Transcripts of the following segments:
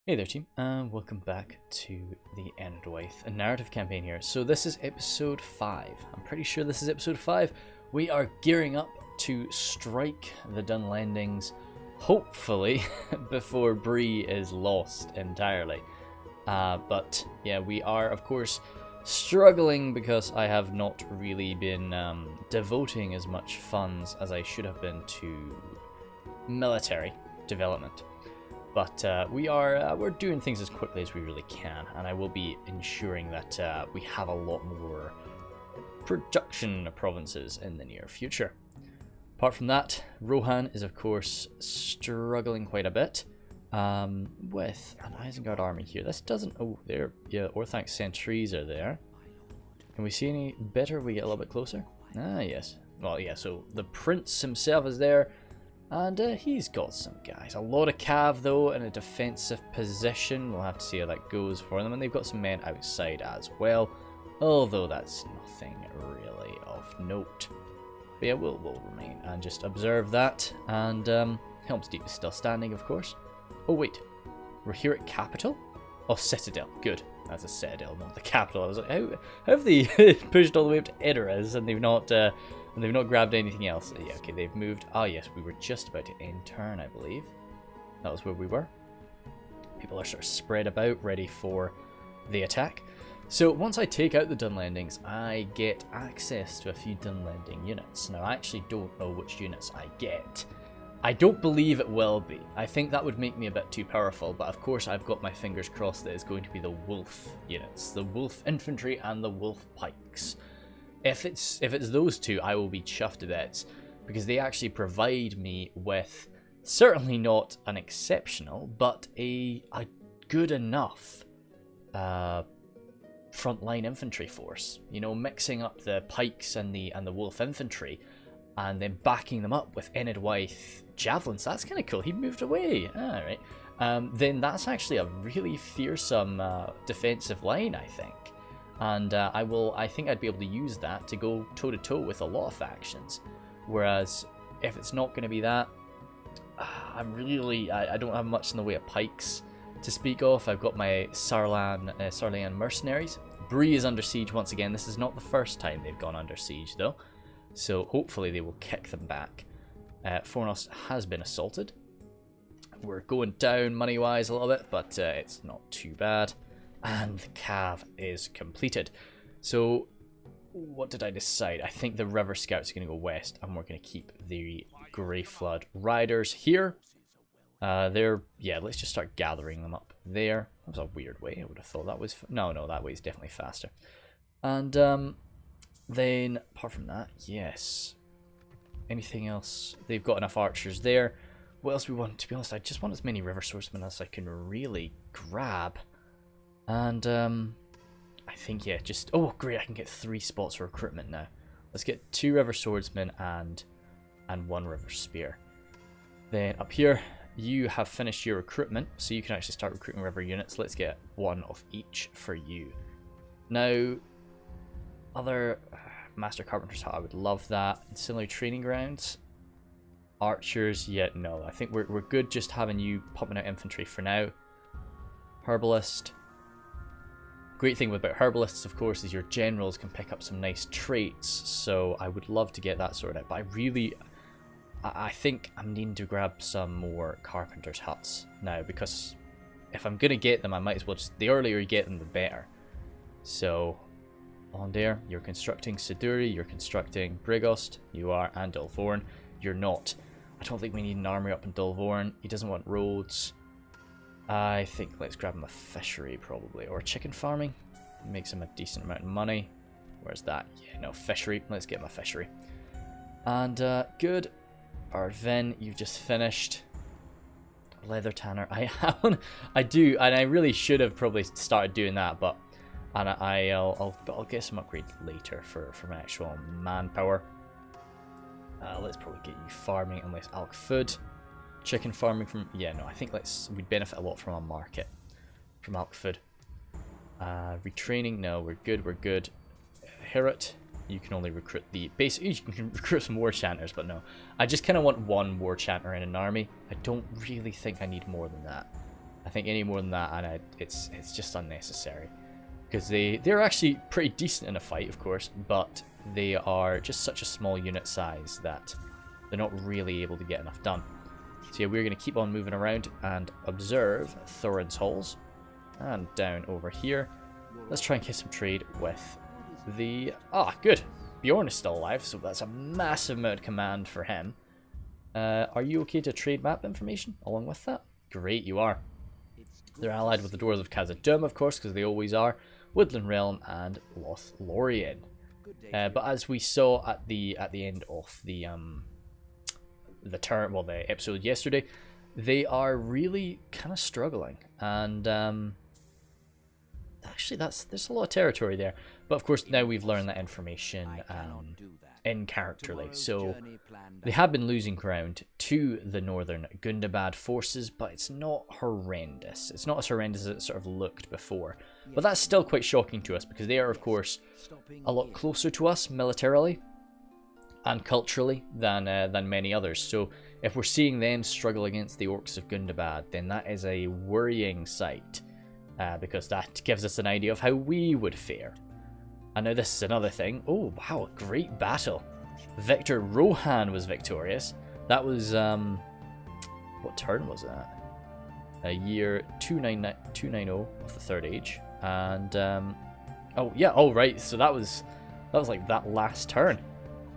Hey there team, and welcome back to the Enedwaith, a narrative campaign here. So this is episode 5. I'm pretty sure this is episode 5. We are gearing up to strike the Dunlandings, hopefully, before Bree is lost entirely. But yeah, we are of course struggling because I have not really been devoting as much funds as I should have been to military development. But we're doing things as quickly as we really can, and I will be ensuring that we have a lot more production provinces in the near future. Apart from that, Rohan is of course struggling quite a bit with an Isengard army here. This doesn't... Oh, there. Yeah, Orthanc sentries are there. Can we see any better? We get a little bit closer. Ah, yes. Well, yeah, so the prince himself is there. And he's got some guys. A lot of cav, though, in a defensive position. We'll have to see how that goes for them. And they've got some men outside as well. Although that's nothing really of note. But yeah, we'll remain and just observe that. And Helm's Deep is still standing, of course. Oh, wait. We're here at Capital? Oh, Citadel. Good. That's a Citadel, not the capital. I was like, how have they pushed all the way up to Edoras and they've not grabbed anything else? Yeah, okay, they've moved. Ah, yes, we were just about to end turn, I believe. That was where we were. People are sort of spread about, ready for the attack. So once I take out the Dunlandings, I get access to a few Dunlanding units. Now, I actually don't know which units I get. I don't believe it will be. I think that would make me a bit too powerful, but of course I've got my fingers crossed that it's going to be the Wolf units. The Wolf Infantry and the Wolf Pikes. If it's those two, I will be chuffed to bits, because they actually provide me with certainly not an exceptional, but a good enough frontline infantry force. You know, mixing up the pikes and the Wolf Infantry, and then backing them up with Enedwaith javelins. That's kind of cool. He moved away. Alright. Then that's actually a really fearsome defensive line, I think. And I think I'd be able to use that to go toe-to-toe with a lot of factions. Whereas, if it's not going to be that, I don't have much in the way of pikes to speak of. I've got my Sarlan mercenaries. Bree is under siege once again. This is not the first time they've gone under siege, though. So hopefully they will kick them back. Fornos has been assaulted. We're going down money-wise a little bit, but it's not too bad. And the cav is completed. So what did I decide? I think the River Scouts are going to go west, and we're going to keep the Grey Flood Riders here. Yeah, let's just start gathering them up there. That was a weird way. I would have thought that was... No, that way is definitely faster. And then, apart from that, yes. Anything else? They've got enough archers there. What else we want? To be honest, I just want as many river swordsmen as I can really grab. And, I think, yeah, just... Oh, great, I can get 3 spots for recruitment now. Let's get 2 river swordsmen and 1 river spear. Then, up here, you have finished your recruitment, so you can actually start recruiting river units. Let's get 1 of each for you. Now... Other Master Carpenter's Hut, I would love that. Ancillary training grounds. Archers, yet no. I think we're good just having you pumping out infantry for now. Herbalist. Great thing about Herbalists, of course, is your generals can pick up some nice traits. So I would love to get that sorted out. But I think I'm needing to grab some more Carpenter's Huts now. Because if I'm going to get them, I might as well just... The earlier you get them, the better. So... On there, you're constructing Siduri, you're constructing Brigost, you are, and Dulvorn. You're not. I don't think we need an army up in Dulvorn. He doesn't want roads. I think let's grab him a fishery, probably, or chicken farming. Makes him a decent amount of money. Where's that? Yeah, no, fishery. Let's get him a fishery. And, good. Arvin, you've just finished. Leather tanner. I do, and I really should have probably started doing that, but... And I'll get some upgrades later for my actual manpower. Let's probably get you farming unless Alk Food. Chicken farming from... Yeah, no, I think we'd benefit a lot from a market. From Alk Food. Retraining, no, we're good. Herot, you can only recruit the... Basically, you can recruit some war chanters, but no. I just kind of want 1 war chanter in an army. I don't really think I need more than that. I think any more than that, and it's just unnecessary. Because they're actually pretty decent in a fight, of course, but they are just such a small unit size that they're not really able to get enough done. So yeah, we're going to keep on moving around and observe Thorin's halls. And down over here. Let's try and get some trade with the... Ah, good. Bjorn is still alive, so that's a massive amount of command for him. Are you okay to trade map information along with that? Great, you are. They're allied with the Dwarves of Khazad-dûm, of course, because they always are. Woodland Realm and Lothlorien. But as we saw at the end of the episode yesterday, they are really kind of struggling, and actually there's a lot of territory there. But of course now we've learned that information in characterly, so they have been losing ground to the northern Gundabad forces, but it's not horrendous. It's not as horrendous as it sort of looked before, but that's still quite shocking to us because they are of course a lot closer to us militarily and culturally than many others. So if we're seeing them struggle against the orcs of Gundabad, then that is a worrying sight, because that gives us an idea of how we would fare. And now this is another thing. Oh wow, a great battle. Victor Rohan was victorious. That was what turn was that? A year 290 of the Third Age. And oh yeah, oh right, so that was like that last turn.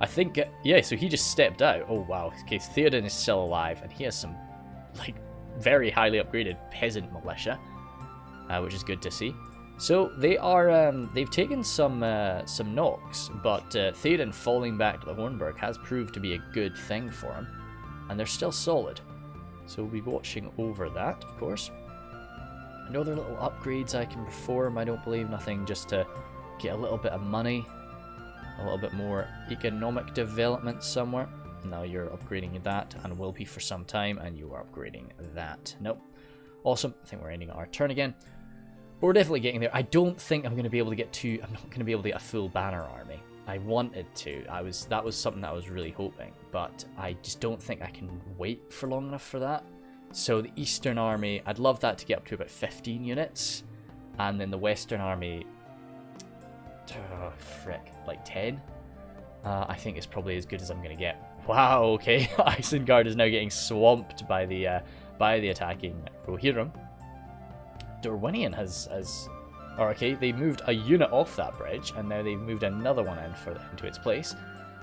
I think, yeah, so he just stepped out. Oh wow, okay, Theoden is still alive, and he has some, like, very highly upgraded peasant militia, which is good to see. So they are, they've taken some knocks, but Theoden falling back to the Hornburg has proved to be a good thing for him, and they're still solid. So we'll be watching over that, of course. No other little upgrades I can perform, I don't believe, nothing, just to get a little bit of money. A little bit more economic development somewhere. Now you're upgrading that and will be for some time, and you are upgrading that. Nope. Awesome. I think we're ending our turn again. But we're definitely getting there. I don't think I'm going to be able to get to... I'm not going to be able to get a full banner army. I wanted to. That was something that I was really hoping. But I just don't think I can wait for long enough for that. So the Eastern Army, I'd love that to get up to about 15 units. And then the Western Army... Oh, frick, like 10? I think it's probably as good as I'm going to get. Wow, okay. Isengard is now getting swamped by the attacking Rohirrim. Dorwinion has... Oh, okay, they moved a unit off that bridge, and now they've moved another one into its place.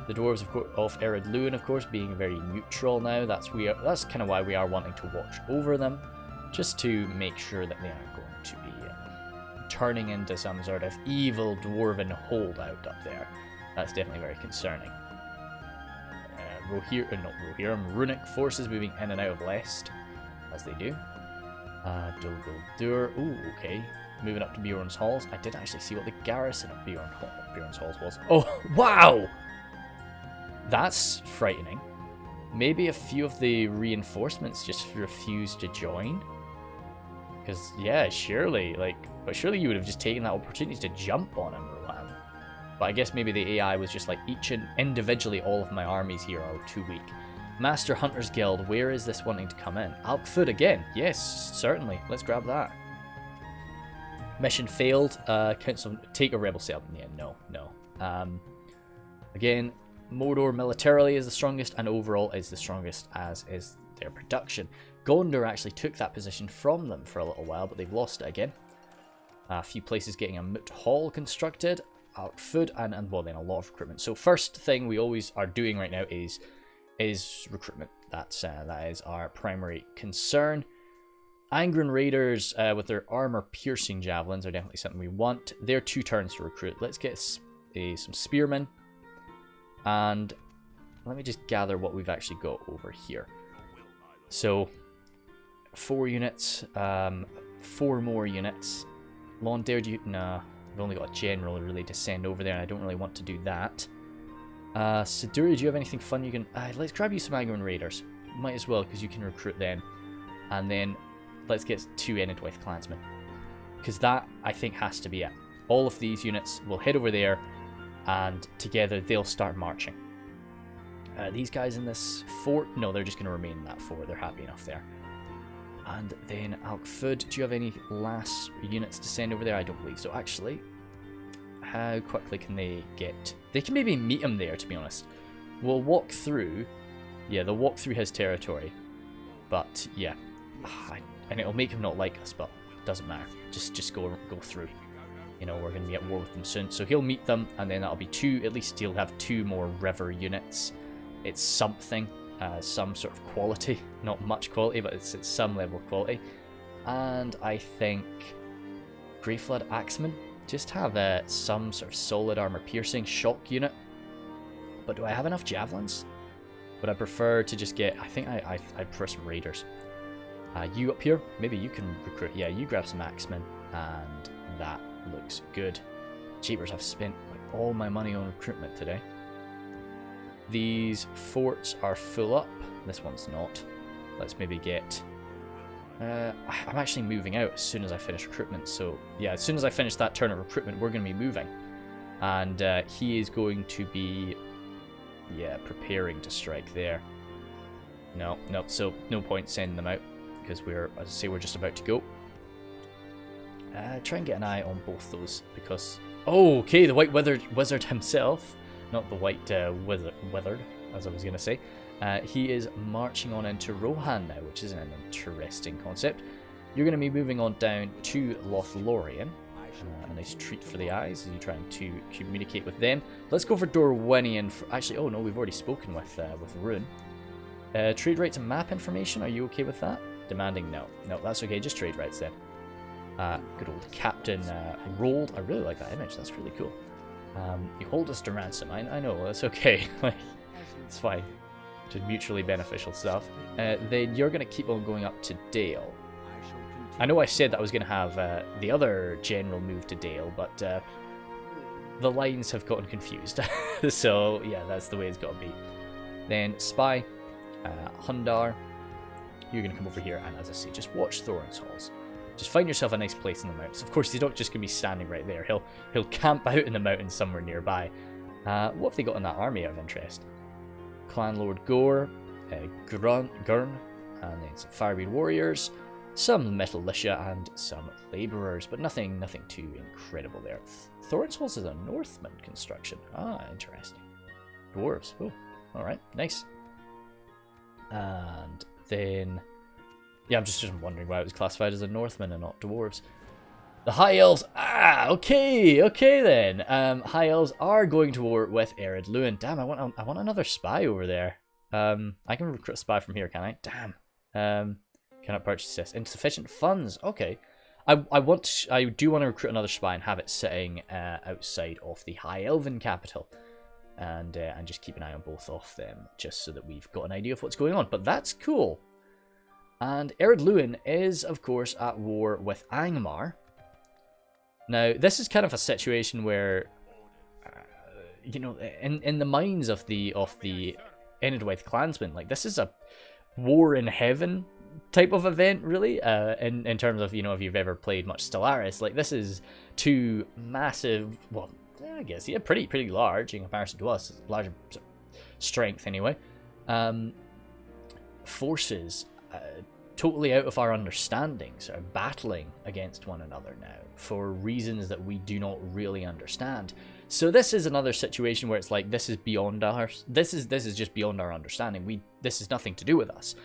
The dwarves of Ered Luin, of course, being very neutral now. That's kind of why we are wanting to watch over them, just to make sure that they aren't going to be turning into some sort of evil dwarven holdout up there. That's definitely very concerning. Runic forces moving in and out of Lest, as they do. Dol Guldur, ooh, okay. Moving up to Bjorn's Halls. I didn't actually see what the garrison of Bjorn's Halls was. Oh, wow! That's frightening. Maybe a few of the reinforcements just refused to join. Because, yeah, surely, but surely you would have just taken that opportunity to jump on him, Rohan. But I guess maybe the AI was just like, each and individually, all of my armies here are too weak. Master Hunters Guild, where is this wanting to come in? Alkford again. Yes, certainly. Let's grab that. Mission failed. Council, take a rebel settlement. Yeah, no. Again, Mordor militarily is the strongest, and overall is the strongest, as is their production. Gondor actually took that position from them for a little while, but they've lost it again. A few places getting a moot hall constructed, Alkford, and well then a lot of recruitment. So first thing we always are doing right now is recruitment. That is our primary concern. Angren Raiders with their armor-piercing javelins are definitely something we want. They're 2 turns to recruit. Let's get some spearmen. And let me just gather what we've actually got over here. So, 4 units, 4 more units. Lawndair, nah, I've only got a general really to send over there, and I don't really want to do that. Siduri, do you have anything fun you can... let's grab you some Angren Raiders. Might as well, because you can recruit them. And then, let's get 2 Enedwaith clansmen. Because that, I think, has to be it. All of these units will head over there, and together they'll start marching. These guys in this fort, no, they're just going to remain in that fort. They're happy enough there. And then Alkford, do you have any last units to send over there? I don't believe so. Actually, how quickly can they get... They can maybe meet him there, to be honest. We'll walk through. Yeah, they'll walk through his territory. But, yeah. And it'll make him not like us, but it doesn't matter. Just go through. You know, we're going to be at war with them soon. So he'll meet them, and then that'll be two. At least he'll have 2 more river units. It's something. Some sort of quality. Not much quality, but it's some level of quality. And I think Greyflood Axeman. Just have some sort of solid armor piercing shock unit. But do I have enough javelins? Would I prefer to just get... I think I prefer some raiders. You up here? Maybe you can recruit. Yeah, you grab some axemen. And that looks good. Jeepers, I've spent like, all my money on recruitment today. These forts are full up. This one's not. Let's maybe get... I'm actually moving out as soon as I finish recruitment. So, yeah, as soon as I finish that turn of recruitment, we're going to be moving. And he is going to be... Yeah, preparing to strike there. No, so no point sending them out. Because we're, as I say, we're just about to go. Try and get an eye on both those. Because... Oh, okay, the White Wizard himself. Not the White Withered, as I was going to say. He is marching on into Rohan now, which is an interesting concept. You're going to be moving on down to Lothlorien. A nice treat for the eyes as you're trying to communicate with them. Let's go for Dorwinian. Actually, oh no, we've already spoken with Rune. Trade rights and map information, are you okay with that? Demanding no. No, that's okay, just trade rights then. Good old Captain Rolled. I really like that image, that's really cool. You hold us to ransom. I know, that's okay. It's fine. Just mutually beneficial stuff. Then you're going to keep on going up to Dale. I know I said that I was going to have the other general move to Dale, but the lines have gotten confused. So, yeah, that's the way it's got to be. Then Spy, Hundar, you're going to come over here, and as I say, just watch Thorin's Halls. Just find yourself a nice place in the mountains. Of course, he's not just going to be standing right there. He'll camp out in the mountains somewhere nearby. What have they got in that army of interest? Clan Lord Gore, Gurn, and then some Fireweed Warriors, some Metal Licia, and some Labourers, but nothing too incredible there. Thorin's Halls is a Northman construction. Ah, interesting. Dwarves. Oh, alright, nice. And then... Yeah, I'm just wondering why it was classified as a Northman and not dwarves. The High Elves. Ah, okay then. High Elves are going to war with Ered Luin. Damn, I want another spy over there. I can recruit a spy from here, can I? Damn. Cannot purchase this. Insufficient funds. Okay. I do want to recruit another spy and have it sitting outside of the High Elven capital, and just keep an eye on both of them, just so that we've got an idea of what's going on. But that's cool. And Ered Luin is, of course, at war with Angmar. Now, this is kind of a situation where, you know, in the minds of the Enedwaith clansmen, like, this is a war in heaven type of event, really, in terms of, you know, if you've ever played much Stellaris. Like, this is two massive, well, I guess, yeah, pretty large in comparison to us, larger strength anyway, forces, totally out of our understandings, are battling against one another now for reasons that we do not really understand. So this is another situation where it's like, this is beyond our, this is just beyond our understanding. This is nothing to do with us.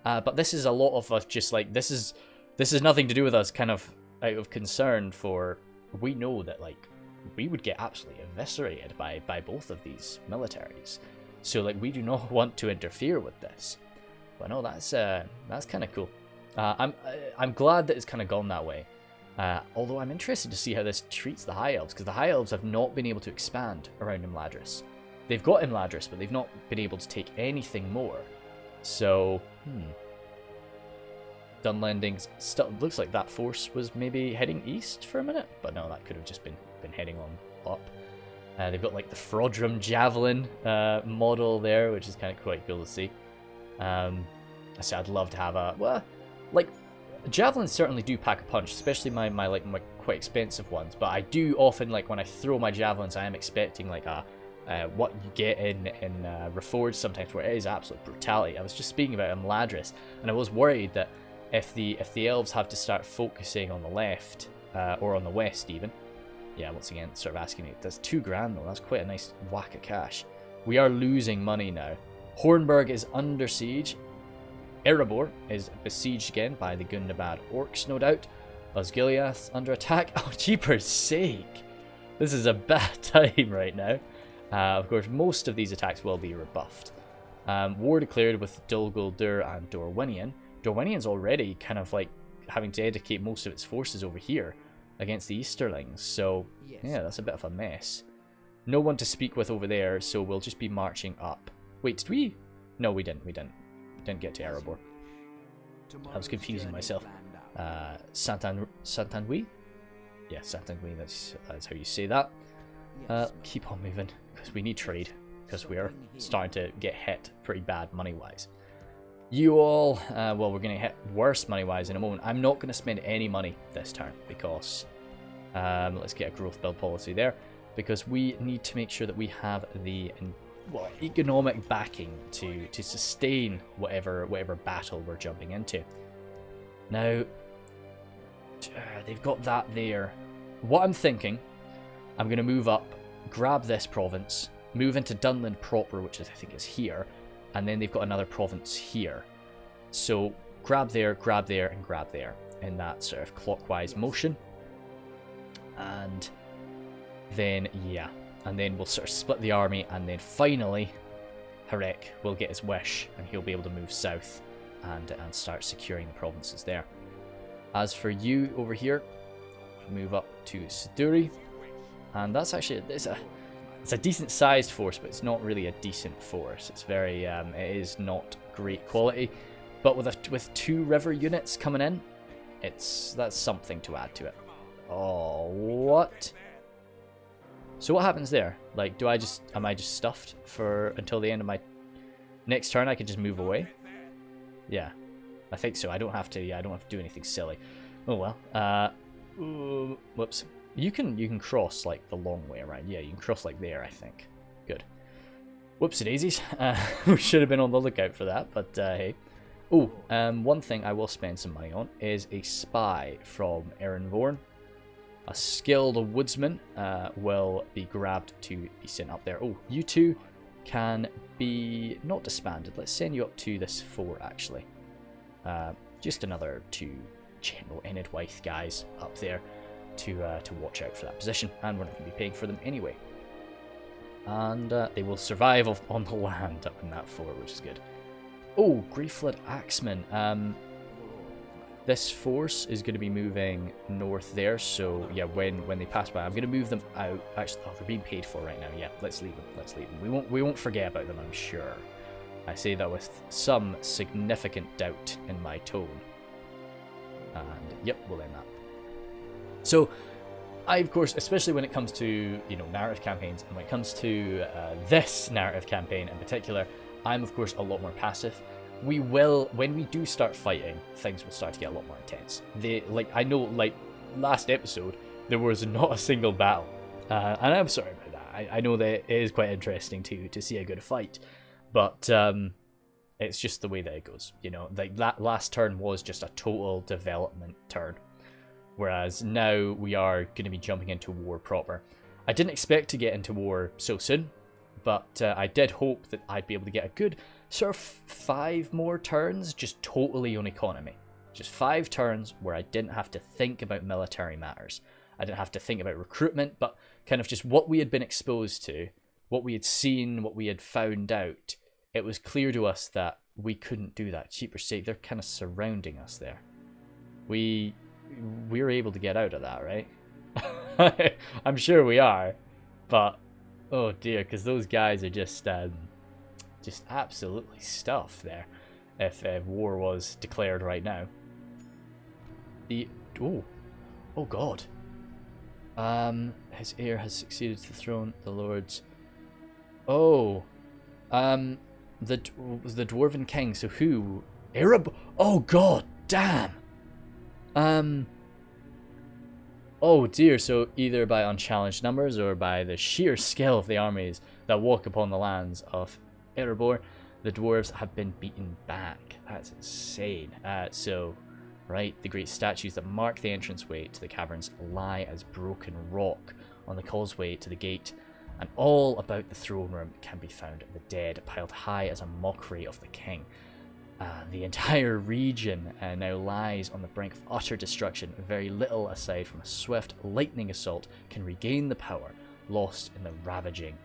But this is a lot of us just like, this is nothing to do with us, kind of out of concern for, we know that, like, we would get absolutely eviscerated by both of these militaries. So, like, we do not want to interfere with this. But no, that's kind of cool. I'm glad that it's kind of gone that way. Although I'm interested to see how this treats the High Elves, because the High Elves have not been able to expand around Imladris. They've got Imladris, but they've not been able to take anything more. So, Dunlanding still looks like that force was maybe heading east for a minute, but no, that could have just been heading on up. They've got like the Frodrum Javelin model there, which is kind of quite cool to see. I say I'd love to have a, well, like, javelins certainly do pack a punch, especially my quite expensive ones. But I do often, like, when I throw my javelins, I am expecting like a what you get in Reforged sometimes, where it is absolute brutality. I was just speaking about Imladris, and I was worried that If the elves have to start focusing on the left, or on the west even, yeah, once again, sort of asking me, that's 2 grand though, that's quite a nice whack of cash. We are losing money now. Hornburg is under siege. Erebor is besieged again by the Gundabad orcs, no doubt. Osgiliath's under attack. Oh, jeepers sake. This is a bad time right now. Of course, most of these attacks will be rebuffed. War declared with Dol Guldur and Dorwinion. Dorwinion's already kind of like having to dedicate most of its forces over here against the Easterlings. So, yeah, that's a bit of a mess. No one to speak with over there, so we'll just be marching up. Wait, did we? No, we didn't. We didn't get to Erebor. I was confusing myself. Saint-Anouilh? Yeah, Saint-Anouilh, that's how you say that. Keep on moving, because we need trade, because we are starting to get hit pretty bad money-wise. You all, well, we're going to hit worse money-wise in a moment. I'm not going to spend any money this turn, because, let's get a growth build policy there, because we need to make sure that we have the economic backing to sustain whatever battle we're jumping into. Now, they've got that there. What I'm thinking, I'm going to move up, grab this province, move into Dunland proper, which I think is here, and then they've got another province here. So grab there, and grab there in that sort of clockwise motion. And then, yeah, and then we'll sort of split the army, and then finally Harek will get his wish, and he'll be able to move south and start securing the provinces there. As for you over here, move up to Siduri, and that's actually, it's a decent sized force, but it's not really a decent force. It's very, it is not great quality, but with 2 river units coming in, that's something to add to it. Oh, what? So what happens there? Like, am I just stuffed for until the end of my next turn? I can just move away. Yeah, I think so. I don't have to. Yeah, I don't have to do anything silly. Oh well. Whoops. You can cross like the long way around. Yeah, you can cross like there. I think. Good. Whoopsie daisies. We should have been on the lookout for that. But hey. Oh, one thing I will spend some money on is a spy from Erenvorn. A skilled woodsman will be grabbed to be sent up there. Oh, you two can be not disbanded. Let's send you up to this fort, actually. Just another 2 General Enedwaith guys up there to watch out for that position. And we're not going to be paying for them anyway. And they will survive on the land up in that fort, which is good. Oh, Greyflood Axeman. This force is going to be moving north there, so yeah, when they pass by, I'm going to move them out. Actually, oh, they're being paid for right now. Yeah, let's leave them. Let's leave them. We won't forget about them, I'm sure. I say that with some significant doubt in my tone. And yep, we'll end that. So, I of course, especially when it comes to narrative campaigns, and when it comes to this narrative campaign in particular, I'm of course a lot more passive. We will, when we do start fighting, things will start to get a lot more intense. I know, like, last episode, there was not a single battle. And I'm sorry about that. I know that it is quite interesting to see a good fight. But it's just the way that it goes. Like, that last turn was just a total development turn. Whereas now we are going to be jumping into war proper. I didn't expect to get into war so soon. But I did hope that I'd be able to get a good sort of 5 more turns just totally on economy. Just 5 turns where I didn't have to think about military matters. I didn't have to think about recruitment, but kind of just what we had been exposed to, what we had seen, what we had found out. It was clear to us that we couldn't do that. Cheaper sake, they're kind of surrounding us there. We were able to get out of that, right? I'm sure we are, but oh dear, because those guys are just absolutely stuffed there. If war was declared right now. Oh god. His heir has succeeded to the throne. The lords. Oh, the dwarven king. So who? Arab. Oh god, damn. Oh dear, so either by unchallenged numbers or by the sheer skill of the armies that walk upon the lands of Erebor, the dwarves have been beaten back. That's insane. So Right, the great statues that mark the entranceway to the caverns lie as broken rock on the causeway to the gate, and all about the throne room can be found the dead, piled high as a mockery of the king. The entire region now lies on the brink of utter destruction. Very little, aside from a swift lightning assault, can regain the power lost in the ravaging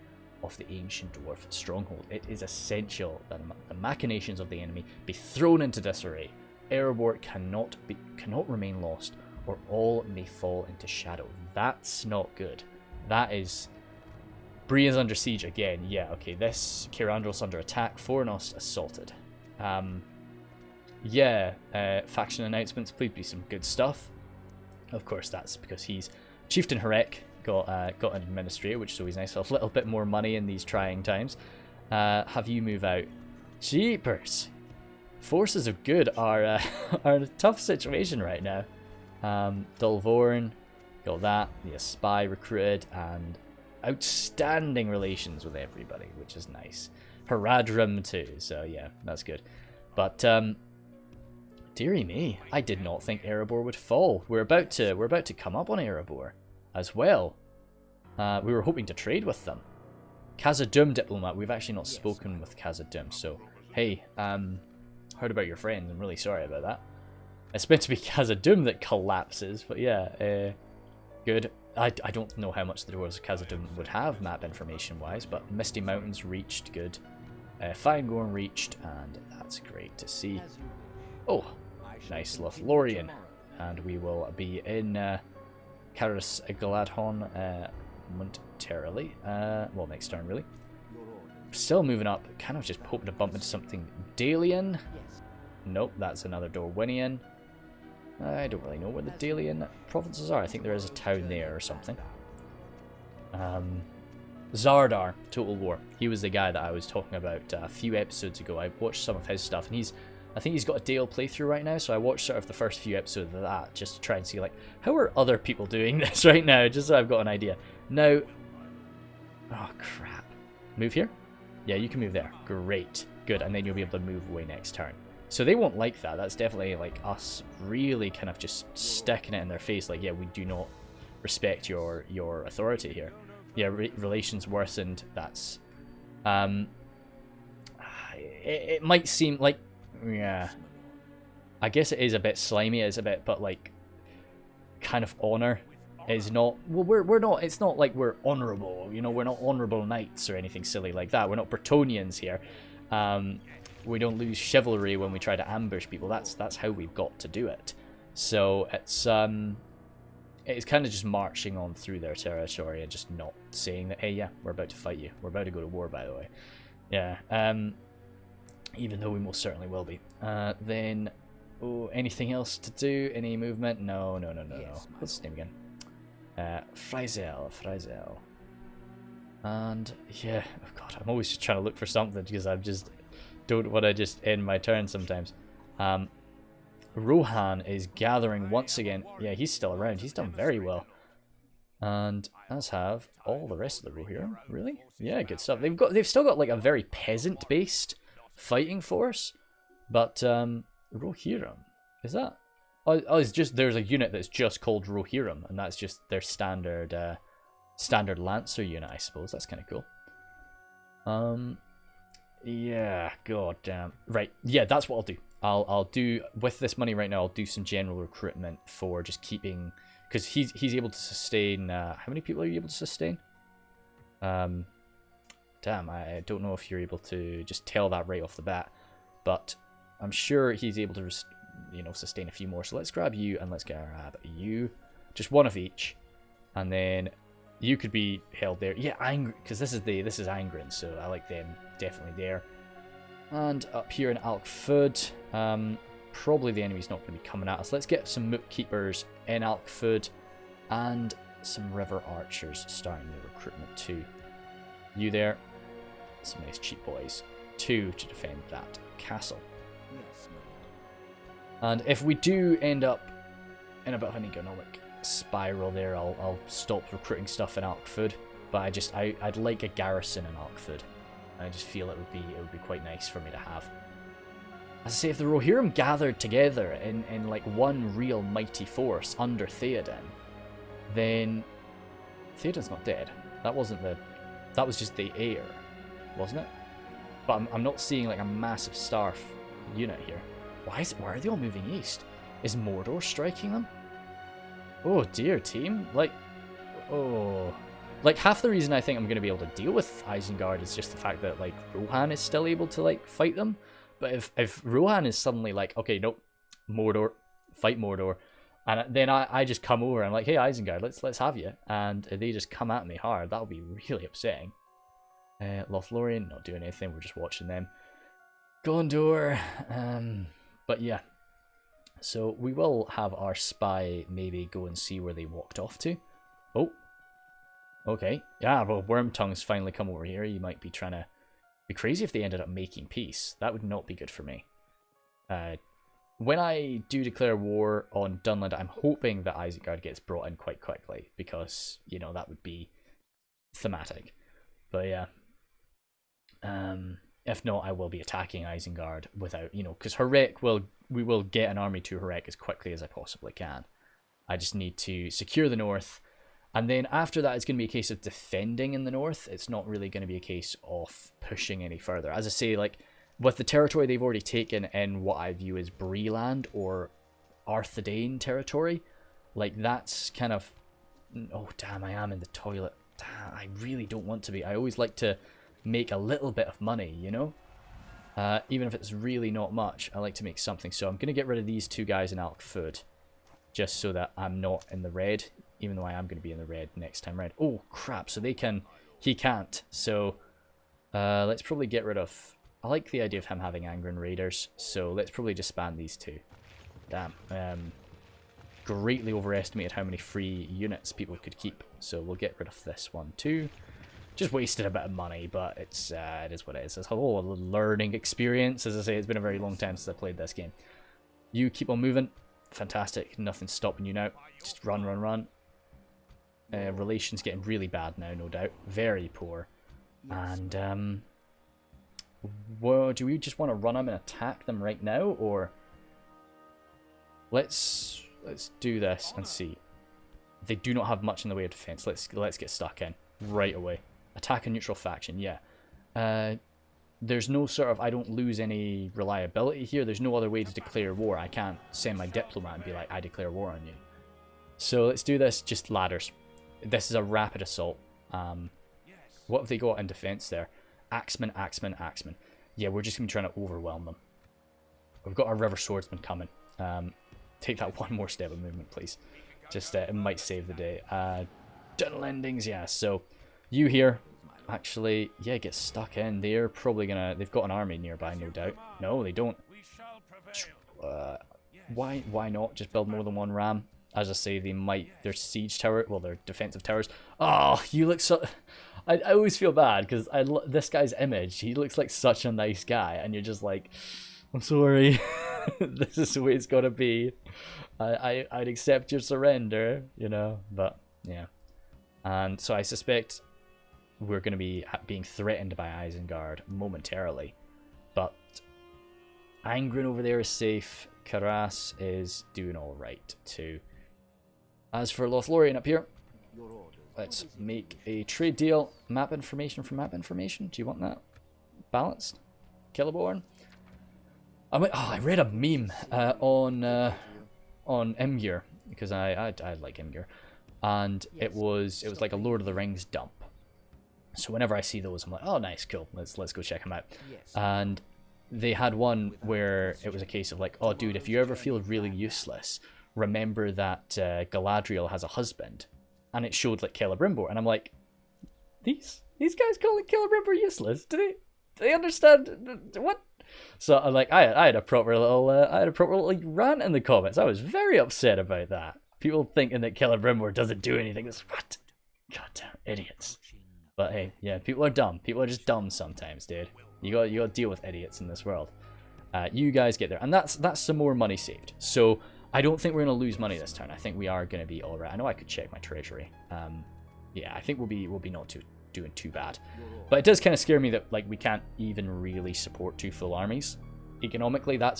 of the ancient dwarf stronghold. It is essential that the machinations of the enemy be thrown into disarray. Erebor cannot remain lost, or all may fall into shadow. That's not good. That is... Bree is under siege again. Yeah, okay, this Kirandros under attack. Fornost assaulted. Faction announcements. Please be some good stuff. Of course, that's because he's Chieftain Harek got an administrator, which is always nice. A little bit more money in these trying times. Have you move out? Jeepers. Forces of good are in a tough situation right now. Dulvorn got that. The spy recruited and outstanding relations with everybody, which is nice. Haradrim too, so yeah, that's good. But dearie me, I did not think Erebor would fall. We're about to come up on Erebor as well. We were hoping to trade with them. Khazad-dûm diplomat. We've actually not spoken with Khazad-dûm, so hey, heard about your friends. I'm really sorry about that. It's meant to be Khazad-dûm that collapses, but yeah, good. I don't know how much the Dwarves of Khazad-dûm would have map information wise, but Misty Mountains reached, good. Fangorn reached, and that's great to see. Oh, nice Lothlorien. And we will be in Caris Galadhon momentarily. Well, next turn, really. Still moving up, kind of just hoping to bump into something Dalian. Nope, that's another Dorwinian. I don't really know where the Dalian provinces are. I think there is a town there or something. Zardar, Total War. He was the guy that I was talking about a few episodes ago. I watched some of his stuff, and I think he's got a Dale playthrough right now, so I watched sort of the first few episodes of that just to try and see, like, how are other people doing this right now, just so I've got an idea. Now, oh crap. Move here? Yeah, you can move there. Great. Good, and then you'll be able to move away next turn. So they won't like that. That's definitely like us really kind of just sticking it in their face, like, yeah, we do not respect your authority here. Yeah, relations worsened. That's it might seem like, yeah, I guess it is a bit slimy. It's a bit, but like, kind of honor is not, well, we're not, it's not like we're honorable, you know, we're not honorable knights or anything silly like that. We're not Bretonnians here. We don't lose chivalry when we try to ambush people. That's how we've got to do it. So it's kind of just marching on through their territory and just not saying that, hey, yeah, we're about to fight you. We're about to go to war, by the way. Yeah. Even though we most certainly will be. Then, oh, anything else to do? Any movement? No. What's his name again? Frizel. And yeah, oh god, I'm always just trying to look for something because I just don't want to just end my turn sometimes. Rohan is gathering once again. Yeah, he's still around. He's done very well. And as have all the rest of the Rohirrim. Really? Yeah, good stuff. They've still got like a very peasant-based fighting force, but Rohirrim, is that? Oh, it's just, there's a unit that's just called Rohirrim, and that's just their standard standard Lancer unit, I suppose. That's kind of cool. Yeah, god damn. Right, yeah, that's what I'll do. I'll do, with this money right now, I'll do some general recruitment for just keeping, because he's able to sustain, how many people are you able to sustain? Damn, I don't know if you're able to just tell that right off the bat, but I'm sure he's able to, you know, sustain a few more. So let's grab you, and let's grab you, just one of each, and then you could be held there. Yeah, because this is Angren, so I like them definitely there. And up here in Alkford, probably the enemy's not going to be coming at us. Let's get some Moot Keepers in Alkford and some River Archers starting the recruitment too. You there, some nice cheap boys, 2 to defend that castle. And if we do end up in a bit of an economic spiral there, I'll stop recruiting stuff in Alkford. But I'd like a garrison in Alkford. I just feel it would be quite nice for me to have. As I say, if the Rohirrim gathered together in like one real mighty force under Theoden, then Theoden's not dead. That was just the heir, wasn't it? But I'm not seeing like a massive Starf unit here. Why are they all moving east? Is Mordor striking them? Oh dear, team. Like half the reason I think I'm going to be able to deal with Isengard is just the fact that like Rohan is still able to like fight them. But if Rohan is suddenly like, okay, nope, Mordor, fight Mordor, and then I just come over and I'm like, hey Isengard, let's have you, and they just come at me hard, that'll be really upsetting. Lothlorien, not doing anything, we're just watching them. Gondor, but yeah. So we will have our spy maybe go and see where they walked off to. Oh, okay, yeah, well, Wormtongue's finally come over here. You might be trying to... It'd be crazy if they ended up making peace. That would not be good for me. When I do declare war on Dunland, I'm hoping that Isengard gets brought in quite quickly, because, you know, that would be thematic. But yeah. If not, I will be attacking Isengard without, you know, because we will get an army to Horek as quickly as I possibly can. I just need to secure the north, and then after that it's going to be a case of defending in the north. It's not really going to be a case of pushing any further. As I say, like, with the territory they've already taken in what I view as Breeland or Arthedain territory, like, that's kind of... Oh, damn, I am in the toilet. Damn, I really don't want to be. I always like to make a little bit of money, you know? Even if it's really not much, I like to make something. So I'm going to get rid of these two guys in Alkford, just so that I'm not in the red, even though I am going to be in the red next time round. Oh, crap, so they can... He can't, so let's probably get rid of... I like the idea of him having Angren Raiders, so let's probably disband these two. Damn. Greatly overestimated how many free units people could keep, so we'll get rid of this one too. Just wasted a bit of money, but it is what it is. It's a whole learning experience. As I say, it's been a very long time since I played this game. You keep on moving. Fantastic. Nothing's stopping you now. Just run, run, run. Relations getting really bad now, no doubt. Very poor. And, well, do we just want to run them and attack them right now, or... Let's do this and see. They do not have much in the way of defense. Let's get stuck in right away. Attack a neutral faction, yeah. There's no sort of... I don't lose any reliability here. There's no other way to declare war. I can't send my diplomat and be like, I declare war on you. So let's do this, just ladders. This is a rapid assault. What have they got in defense there? Axeman, Axeman, Axeman. Yeah, we're just going to be trying to overwhelm them. We've got our River Swordsman coming. Take that one more step of movement, please. Just, it might save the day. Dunlandings, yeah, so... You here, actually, yeah, get stuck in. They're probably gonna... They've got an army nearby, no doubt. No, they don't. Why not just build more than one ram? As I say, they might... Their siege tower... Well, their defensive towers... Oh, you look so... I always feel bad, because this guy's image, he looks like such a nice guy, and you're just like... I'm sorry. This is the way it's gotta be. I'd accept your surrender, you know, but, yeah. And so I suspect... we're going to be being threatened by Isengard momentarily. But Angren over there is safe. Karas is doing alright too. As for Lothlorien up here, let's make a trade deal. Map information for map information. Do you want that? Balanced? Celeborn? I read a meme on Imgur, because I like Imgur. And it was like a Lord of the Rings dump. So whenever I see those, I'm like, oh, nice, cool, let's go check them out. And they had one where it was a case of like, oh, dude, if you ever feel really useless, remember that Galadriel has a husband. And it showed like Celebrimbor, and I'm like, these guys calling Celebrimbor useless? Do they understand what? So I'm like, I had a proper little rant in the comments. I was very upset about that. People thinking that Celebrimbor doesn't do anything. It's what? Goddamn idiots. But hey, yeah, people are dumb. People are just dumb sometimes, dude. You gotta deal with idiots in this world. You guys get there, and that's some more money saved. So I don't think we're gonna lose money this turn. I think we are gonna be all right. I know I could check my treasury. Yeah, I think we'll be not doing too bad. But it does kind of scare me that like we can't even really support two full armies. economically. That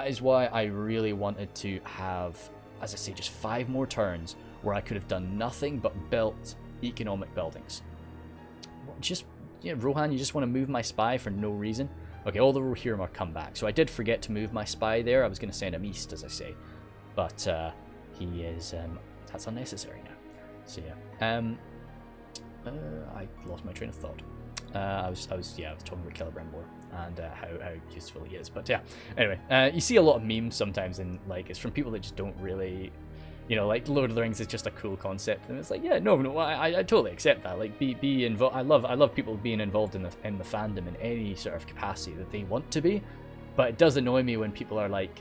is why I really wanted to have, as I say, just 5 more turns where I could have done nothing but built economic buildings. Just, Rohan, you just want to move my spy for no reason? Okay, all the Rohirrim are come back. So I did forget to move my spy there. I was going to send him east, as I say. But he is, that's unnecessary now. So yeah. I lost my train of thought. I was talking about Celebrimbor and how useful he is. But yeah, anyway, you see a lot of memes sometimes, and like it's from people that just don't really, like Lord of the Rings is just a cool concept, and it's like, yeah, no, I totally accept that. Like, be involved. I love people being involved in the fandom in any sort of capacity that they want to be. But it does annoy me when people are like,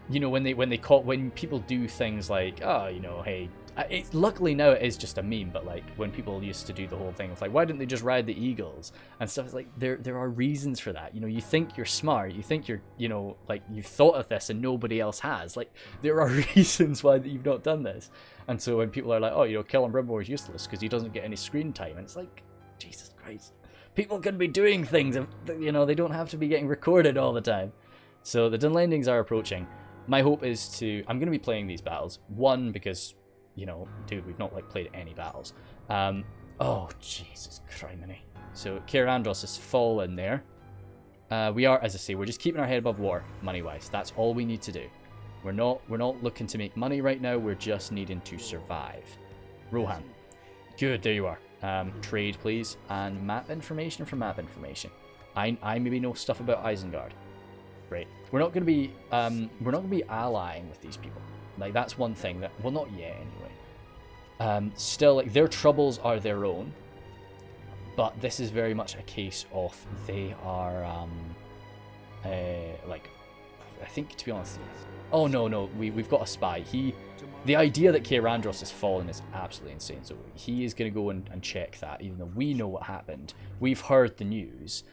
when people do things like, oh, hey. Luckily now it is just a meme, but like when people used to do the whole thing of like, why didn't they just ride the eagles and stuff, it's like there are reasons for that. You think you're smart, you think you're, like you've thought of this and nobody else has. Like there are reasons why you've not done this. And so when people are like, oh, Celebrimbor is useless because he doesn't get any screen time, and it's like, Jesus Christ, people can be doing things, they don't have to be getting recorded all the time. So the Dunlandings are approaching. My hope is I'm going to be playing these battles, one, because dude, we've not like played any battles. Oh, Jesus criminy. So Caer Andros has fallen there. We are, as I say, we're just keeping our head above water, money-wise. That's all we need to do. We're not looking to make money right now. We're just needing to survive. Rohan. Good, there you are. Trade, please. And map information for map information. I maybe know stuff about Isengard. Great. We're not going to be allying with these people. Like, that's one thing that, well, not yet anyway. Still, like, their troubles are their own, but this is very much a case of they are, like, I think, to be honest, oh, no, we've got a spy. The idea that Caer Andros has fallen is absolutely insane, so he is going to go and check that, even though we know what happened. We've heard the news.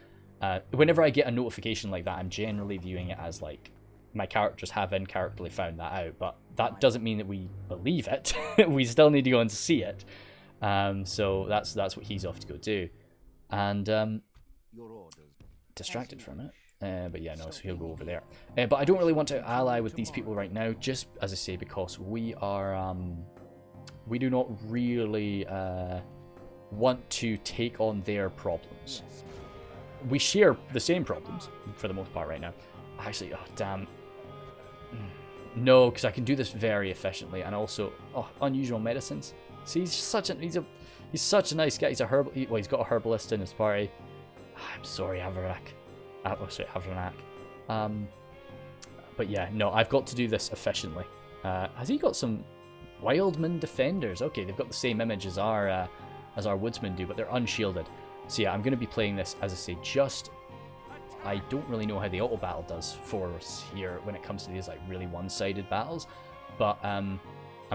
Whenever I get a notification like that, I'm generally viewing it as, like, my characters have in-characterly found that out, but that doesn't mean that we believe it. We still need to go and see it. So that's what he's off to go do. And distracted from it. But yeah, no, so he'll go over there. But I don't really want to ally with these people right now, just, as I say, because we are... we do not really want to take on their problems. We share the same problems, for the most part, right now. Actually, oh, damn. No, because I can do this very efficiently, and also, unusual medicines. See, he's such a nice guy. He's a herbal. He's got a herbalist in his party. I'm sorry, Avranak. Avranak. But yeah, no, I've got to do this efficiently. Has he got some Wildman defenders? Okay, they've got the same image as our woodsmen do, but they're unshielded. So yeah, I'm going to be playing this, as I say, just... I don't really know how the auto battle does for us here when it comes to these like really one-sided battles, but I'm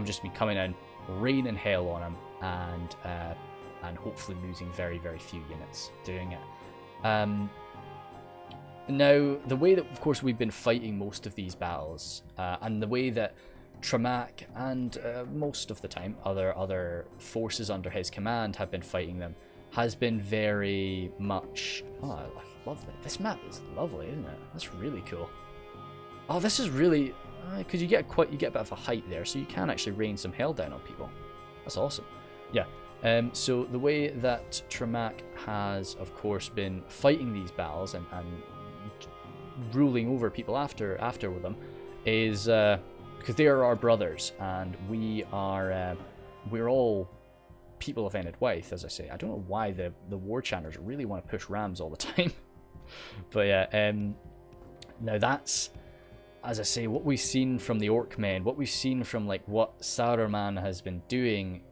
just be coming in, raining hell on him, and hopefully losing very, very few units doing it. Now, the way that, of course, we've been fighting most of these battles, and the way that Tremac and most of the time other forces under his command have been fighting them, has been very much... Oh, I love that. This map is lovely, isn't it? That's really cool. Oh, this is really... Because you get a bit of a height there, so you can actually rain some hell down on people. That's awesome. Yeah. So the way that Tremac has, of course, been fighting these battles and ruling over people after with them is because they are our brothers, and we're all people of Enedwaith, as I say. I don't know why the war chanters really want to push rams all the time. But yeah, now that's, as I say, what we've seen from the Orc-men, what we've seen from like what Saruman has been doing,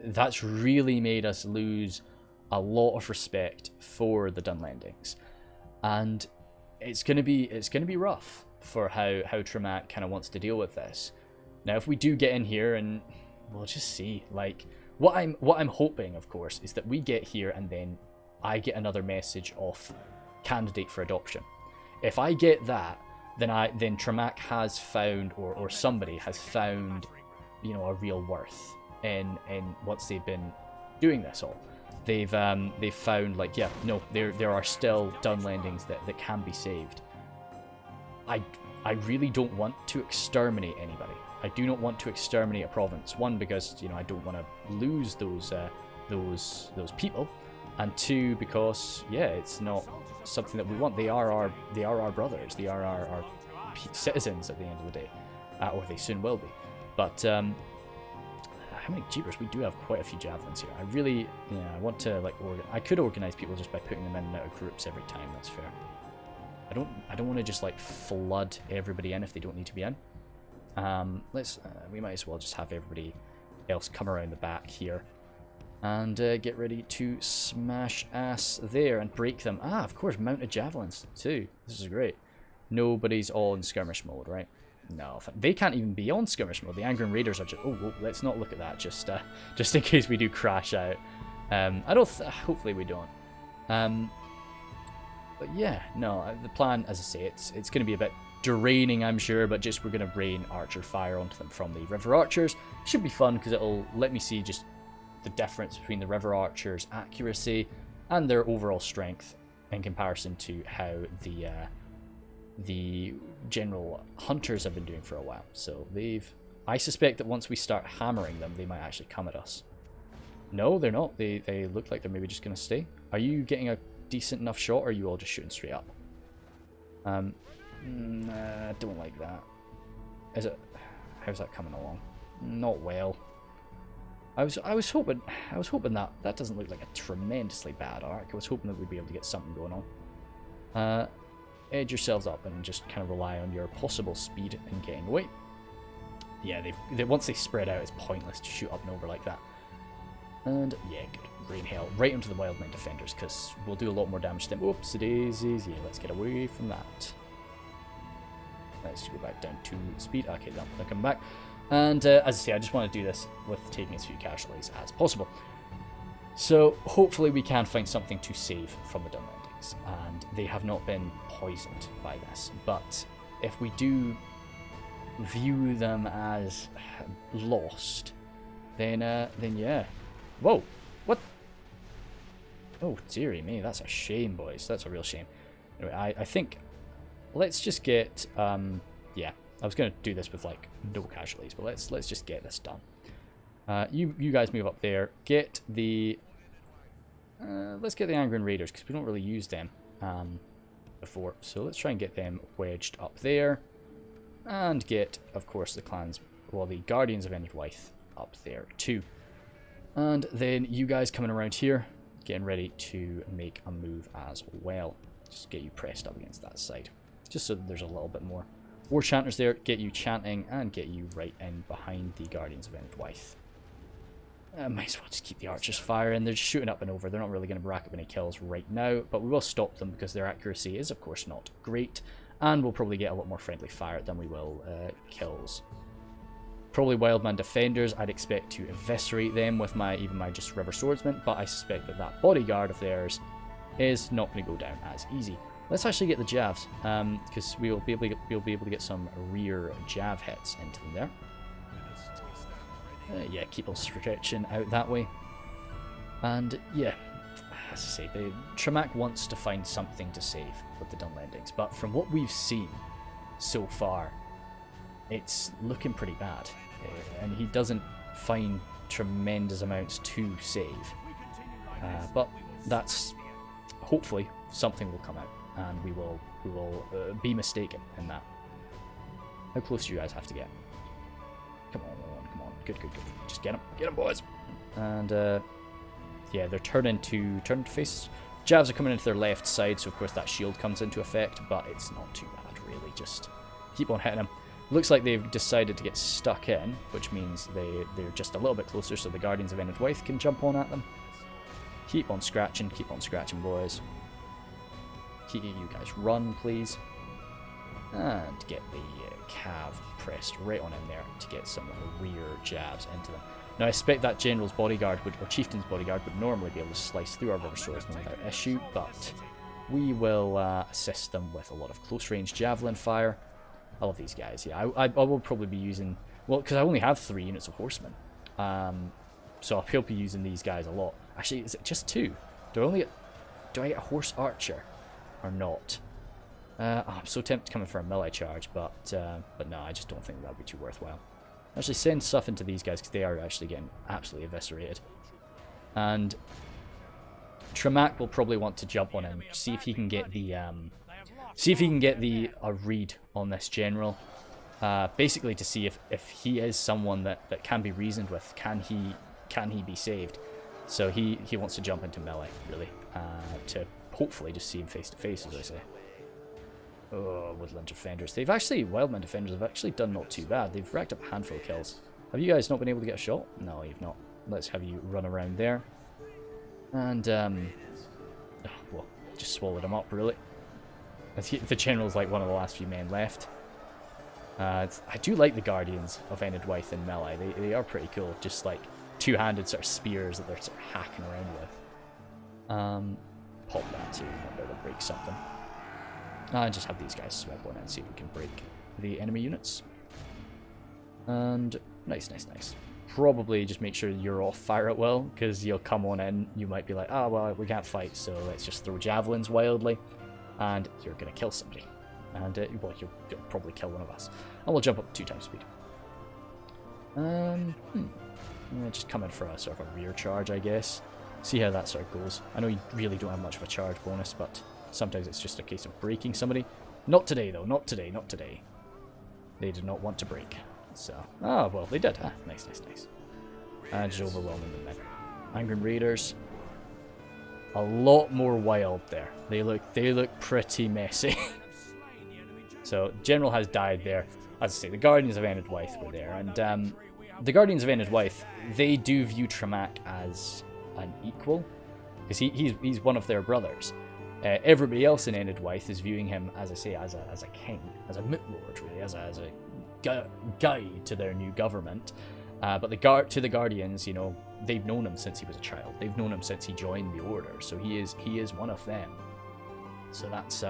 that's really made us lose a lot of respect for the Dunlandings. And it's gonna be rough for how Tremac kind of wants to deal with this. Now, if we do get in here, and we'll just see, like, what I'm hoping, of course, is that we get here and then I get another message of candidate for adoption. If I get that, then Tremac has found, or somebody has found, you know, a real worth in once they've been doing this all. They've found, like, yeah, no, there are still Dunlandings that can be saved. I really don't want to exterminate anybody. I do not want to exterminate a province. One, because, you know, I don't want to lose those people, and two, because yeah, it's not something that we want. They are our brothers. They are our citizens at the end of the day, or they soon will be. But how many jeepers? We do have quite a few javelins here. I really, yeah, I want to like I could organize people just by putting them in and out of groups every time. That's fair. I don't want to just like flood everybody in if they don't need to be in. We might as well just have everybody else come around the back here and get ready to smash ass there and break them. Ah, of course, mounted javelins too. This is great. Nobody's on skirmish mode, right? No, they can't even be on skirmish mode. The Angren Raiders are just... Oh, whoa, let's not look at that, just in case we do crash out. Hopefully we don't. But yeah, no, the plan, as I say, it's going to be a bit draining, I'm sure, but just we're going to rain archer fire onto them from the river archers. Should be fun because it'll let me see just the difference between the river archers' accuracy and their overall strength in comparison to how the general hunters have been doing for a while. So I suspect that once we start hammering them, they might actually come at us. No, they're not. They look like they're maybe just going to stay. Are you getting a decent enough shot, or are you all just shooting straight up? I don't like that. How's that coming along? Not well. I was hoping that doesn't look like a tremendously bad arc. I was hoping that we'd be able to get something going on. Edge yourselves up and just kind of rely on your possible speed in getting away. Yeah, once they spread out, it's pointless to shoot up and over like that. And yeah, good. Rain hell right onto the Wildmen defenders, because we'll do a lot more damage to them. Whoopsie daisies. Yeah, let's get away from that. Let's go back down to speed. Okay, they'll come back. And as I say, I just want to do this with taking as few casualties as possible. So hopefully we can find something to save from the Dunlandings, and they have not been poisoned by this. But if we do view them as lost, then yeah. Whoa, what? Oh dearie me, that's a shame, boys. That's a real shame. Anyway, I think let's just get yeah. I was gonna do this with like no casualties, but let's just get this done. You guys move up there. Get the let's get the Angren Raiders, because we don't really use them before. So let's try and get them wedged up there, and get, of course, the Guardians of Enedwaith up there too. And then you guys coming around here, getting ready to make a move as well. Just get you pressed up against that side, just so that there's a little bit more war chanters there. Get you chanting and get you right in behind the Guardians of Enedwaith. Might as well just keep the archers firing. They're just shooting up and over. They're not really going to rack up any kills right now, but we will stop them because their accuracy is, of course, not great, and we'll probably get a lot more friendly fire than we will kills. Probably Wildman defenders, I'd expect to eviscerate them with even my just river swordsman, but I suspect that bodyguard of theirs is not going to go down as easy. Let's actually get the javs, because we'll be able to get some rear jav hits into them there. Yeah, keep on stretching out that way. And yeah, as I say, Tremac wants to find something to save with the Dunlandings, but from what we've seen so far, it's looking pretty bad. And he doesn't find tremendous amounts to save. But that's... hopefully something will come out, and we will be mistaken in that. How close do you guys have to get? Come on. Good. Just get them, boys. And yeah, they're turning to face. Javs are coming into their left side, so of course that shield comes into effect, but it's not too bad really. Just keep on hitting them. Looks like they've decided to get stuck in, which means they're just a little bit closer, so the Guardians of Enedwaith can jump on at them. Keep on scratching, boys. Keep you guys run, please. And get the cav pressed right on in there to get some rear jabs into them. Now I expect that general's bodyguard or chieftain's bodyguard would normally be able to slice through our river swordsmen without issue, but we will assist them with a lot of close range javelin fire. I love these guys. Yeah, I will probably be using, well, because I only have 3 units of horsemen, so I'll be using these guys a lot. Actually, is it just 2? Do I get a horse archer or not? I'm so tempted to come in for a melee charge, but no, I just don't think that would be too worthwhile. Actually, send stuff into these guys because they are actually getting absolutely eviscerated. And Tremac will probably want to jump on him, see if he can get the a read on this general. Basically to see if he is someone that can be reasoned with. Can he be saved? So he wants to jump into melee, really, to hopefully just see him face to face, as I say. Oh, Woodland Defenders. Wildman Defenders have actually done not too bad. They've racked up a handful of kills. Have you guys not been able to get a shot? No, you've not. Let's have you run around there. And, well, just swallowed him up, really. The general's like one of the last few men left. I do like the Guardians of Enedwaith in melee. They are pretty cool. Just like two-handed sort of spears that they're sort of hacking around with. Pop that too. Might be able to break something. And just have these guys sweep one and see if we can break the enemy units. And nice. Probably just make sure you're off fire at will, because you'll come on in, you might be like, oh well, we can't fight, so let's just throw javelins wildly, and you're gonna kill somebody. And well, you'll probably kill one of us. And we'll jump up 2 times speed. Just come in for a sort of a rear charge, I guess. See how that sort of goes. I know you really don't have much of a charge bonus, but sometimes it's just a case of breaking somebody. Not today, though. Not today. They did not want to break. So, well, they did. Nice. And just overwhelming them then. Angry Raiders. A lot more wild there. They look pretty messy. So, General has died there. As I say, the Guardians of Enedwaith were there. And the Guardians of Enedwaith, they do view Tremac as an equal. Because he's one of their brothers. Everybody else in Enedwaith is viewing him, as I say, as a king, as a Mitlord, really, as a guide to their new government. But to the Guardians, you know, they've known him since he was a child. They've known him since he joined the Order, so he is one of them. So that's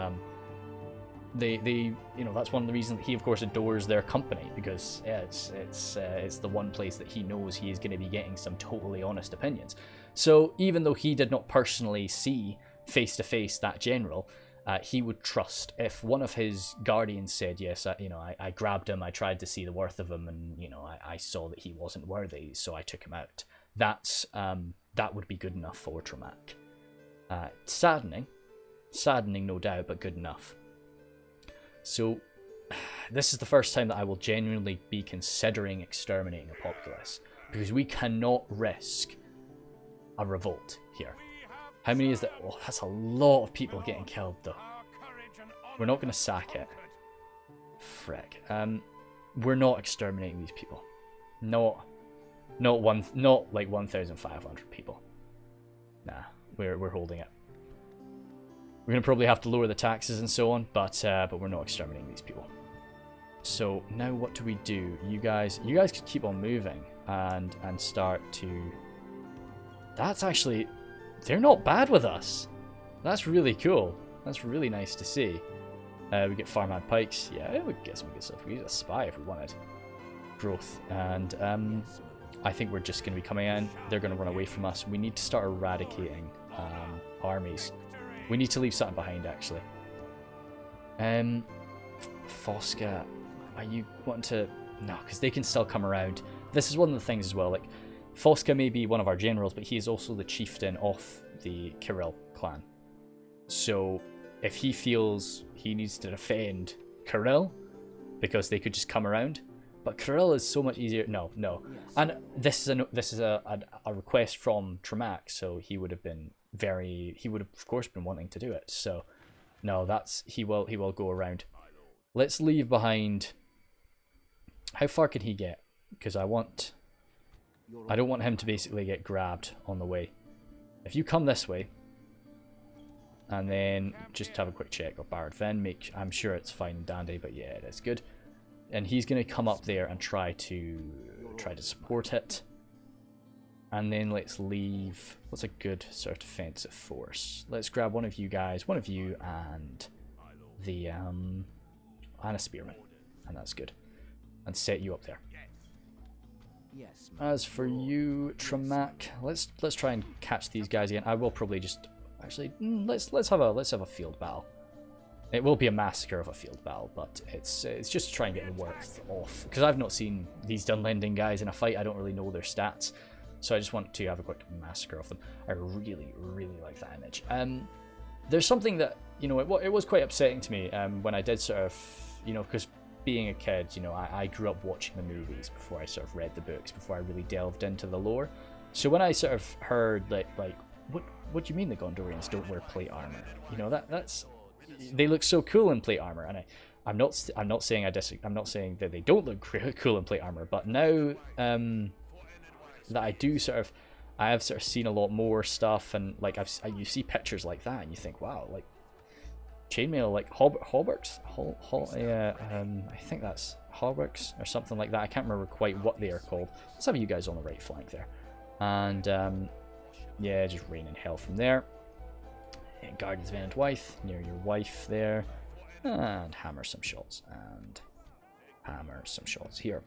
that's one of the reasons that he, of course, adores their company, because it's the one place that he knows he is going to be getting some totally honest opinions. So even though he did not personally see face to face that general, he would trust if one of his guardians said, yes, I grabbed him, I tried to see the worth of him, and I saw that he wasn't worthy, so I took him out. That would be good enough for Tremac. Saddening no doubt, but good enough. So this is the first time that I will genuinely be considering exterminating a populace, because we cannot risk a revolt here. How many is that? Oh, that's a lot of people getting killed, though. We're not going to sack it. Frick. We're not exterminating these people. Not like 1,500 people. Nah, we're holding it. We're going to probably have to lower the taxes and so on, but we're not exterminating these people. So now what do we do? You guys could keep on moving and start to... That's actually... They're not bad with us. That's really cool. That's really nice to see. We get farmhand pikes. Yeah, we get some good stuff. We get a spy if we wanted. Growth. And I think we're just going to be coming in. They're going to run away from us. We need to start eradicating armies. We need to leave something behind, actually. Fosca, are you wanting to... No, because they can still come around. This is one of the things as well, like, Fosca may be one of our generals, but he is also the chieftain of the Kirill clan. So if he feels he needs to defend Kirill, because they could just come around, but Kirill is so much easier. No. And this is a request from Tremac, so he would have of course been wanting to do it. So no, he will go around. Let's leave behind. How far can he get? Because I don't want him to basically get grabbed on the way. If you come this way, and then just have a quick check of Barrett Ven, I'm sure it's fine and dandy, but yeah, that's good. And he's going to come up there and try to support it. And then let's leave... What's a good sort of defensive force? Let's grab one of you guys, one of you, and the and a spearman, and that's good. And set you up there. As for you, Tremac, let's try and catch these guys again. I will probably just actually let's have a field battle. It will be a massacre of a field battle, but it's just to try and get the worth off. Because I've not seen these Dunlanding guys in a fight. I don't really know their stats. So I just want to have a quick massacre of them. I really, really like that image. There's something that, you know, it was quite upsetting to me when I did sort of, you know, because being a kid, you know, I grew up watching the movies before I sort of read the books, before I really delved into the lore. So when I sort of heard that, like, what do you mean the Gondorians don't wear plate armor? You know, that's they look so cool in plate armor, and I'm not saying I'm not saying that they don't look cool in plate armor, but now that I have sort of seen a lot more stuff, and like you see pictures like that, and you think, wow, like chainmail, like hauberks, I think that's hauberks or something like that. I can't remember quite what they are called. Let's have you guys on the right flank there, and yeah, just raining hell from there. Guardians of Enedwaith, near your wife there, and hammer some shots, and hammer some shots here.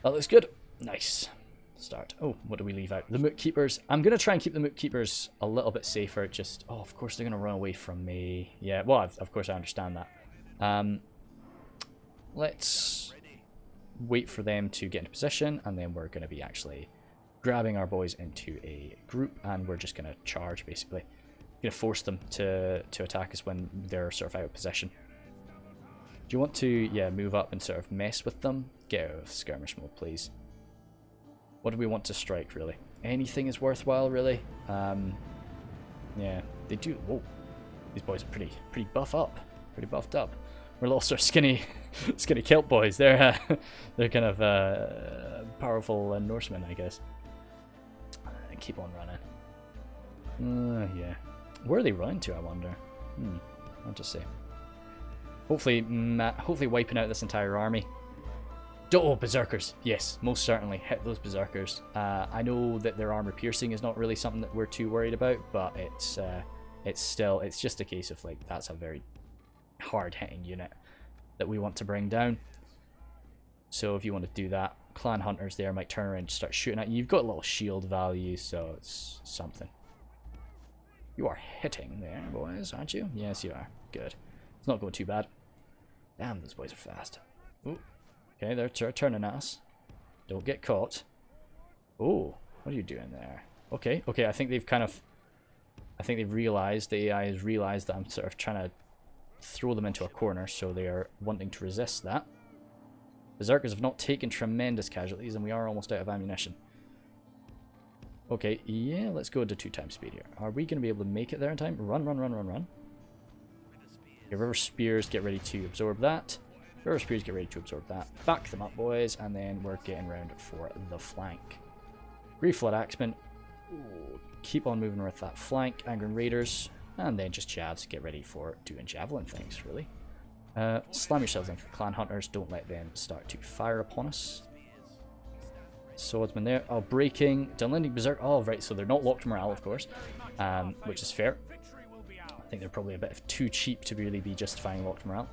That looks good. Nice. Start. Oh, what do we leave out? The Moot Keepers. I'm going to try and keep the Moot Keepers a little bit safer. Just, oh, of course they're going to run away from me. Yeah, well, of course I understand that. Let's wait for them to get into position, and then we're going to be actually grabbing our boys into a group, and we're just going to charge, basically. Going to force them to attack us when they're sort of out of possession. Do you want to, yeah, move up and sort of mess with them? Get out of skirmish mode, please. What do we want to strike, really? Anything is worthwhile, really. Yeah, they do. Whoa, these boys are pretty buffed up. We're little sort of skinny Celt boys. They're kind of powerful Norsemen, I guess. And keep on running. Yeah. Where are they running to, I wonder? I'll just say. Hopefully wiping out this entire army. Oh, berserkers. Yes, most certainly. Hit those berserkers. I know that their armor piercing is not really something that we're too worried about, but it's just a case of, like, that's a very hard hitting unit that we want to bring down. So if you want to do that, clan hunters there might turn around and start shooting at you. You've got a little shield value, so it's something. You are hitting there, boys, aren't you? Yes, you are. Good. It's not going too bad. Damn, those boys are fast. Ooh. Okay, they're turning at us. Don't get caught. Oh, what are you doing there? Okay, I think they've realized, the AI has realized that I'm sort of trying to throw them into a corner, so they are wanting to resist that. Berserkers have not taken tremendous casualties, and we are almost out of ammunition. Okay, yeah, let's go to 2x speed here. Are we going to be able to make it there in time? Run. Okay, river spears, get ready to absorb that. River spears, get ready to absorb that. Back them up, boys, and then we're getting round for the flank. Grief Flood Axemen. Ooh, keep on moving with that flank. Angren Raiders, and then just Javs, get ready for doing javelin things, really. Slam yourselves in for clan hunters. Don't let them start to fire upon us. Swordsman there. Oh, breaking. Dunlanding Berserk. Oh, right, so they're not locked morale, of course, which is fair. I think they're probably a bit too cheap to really be justifying locked morale.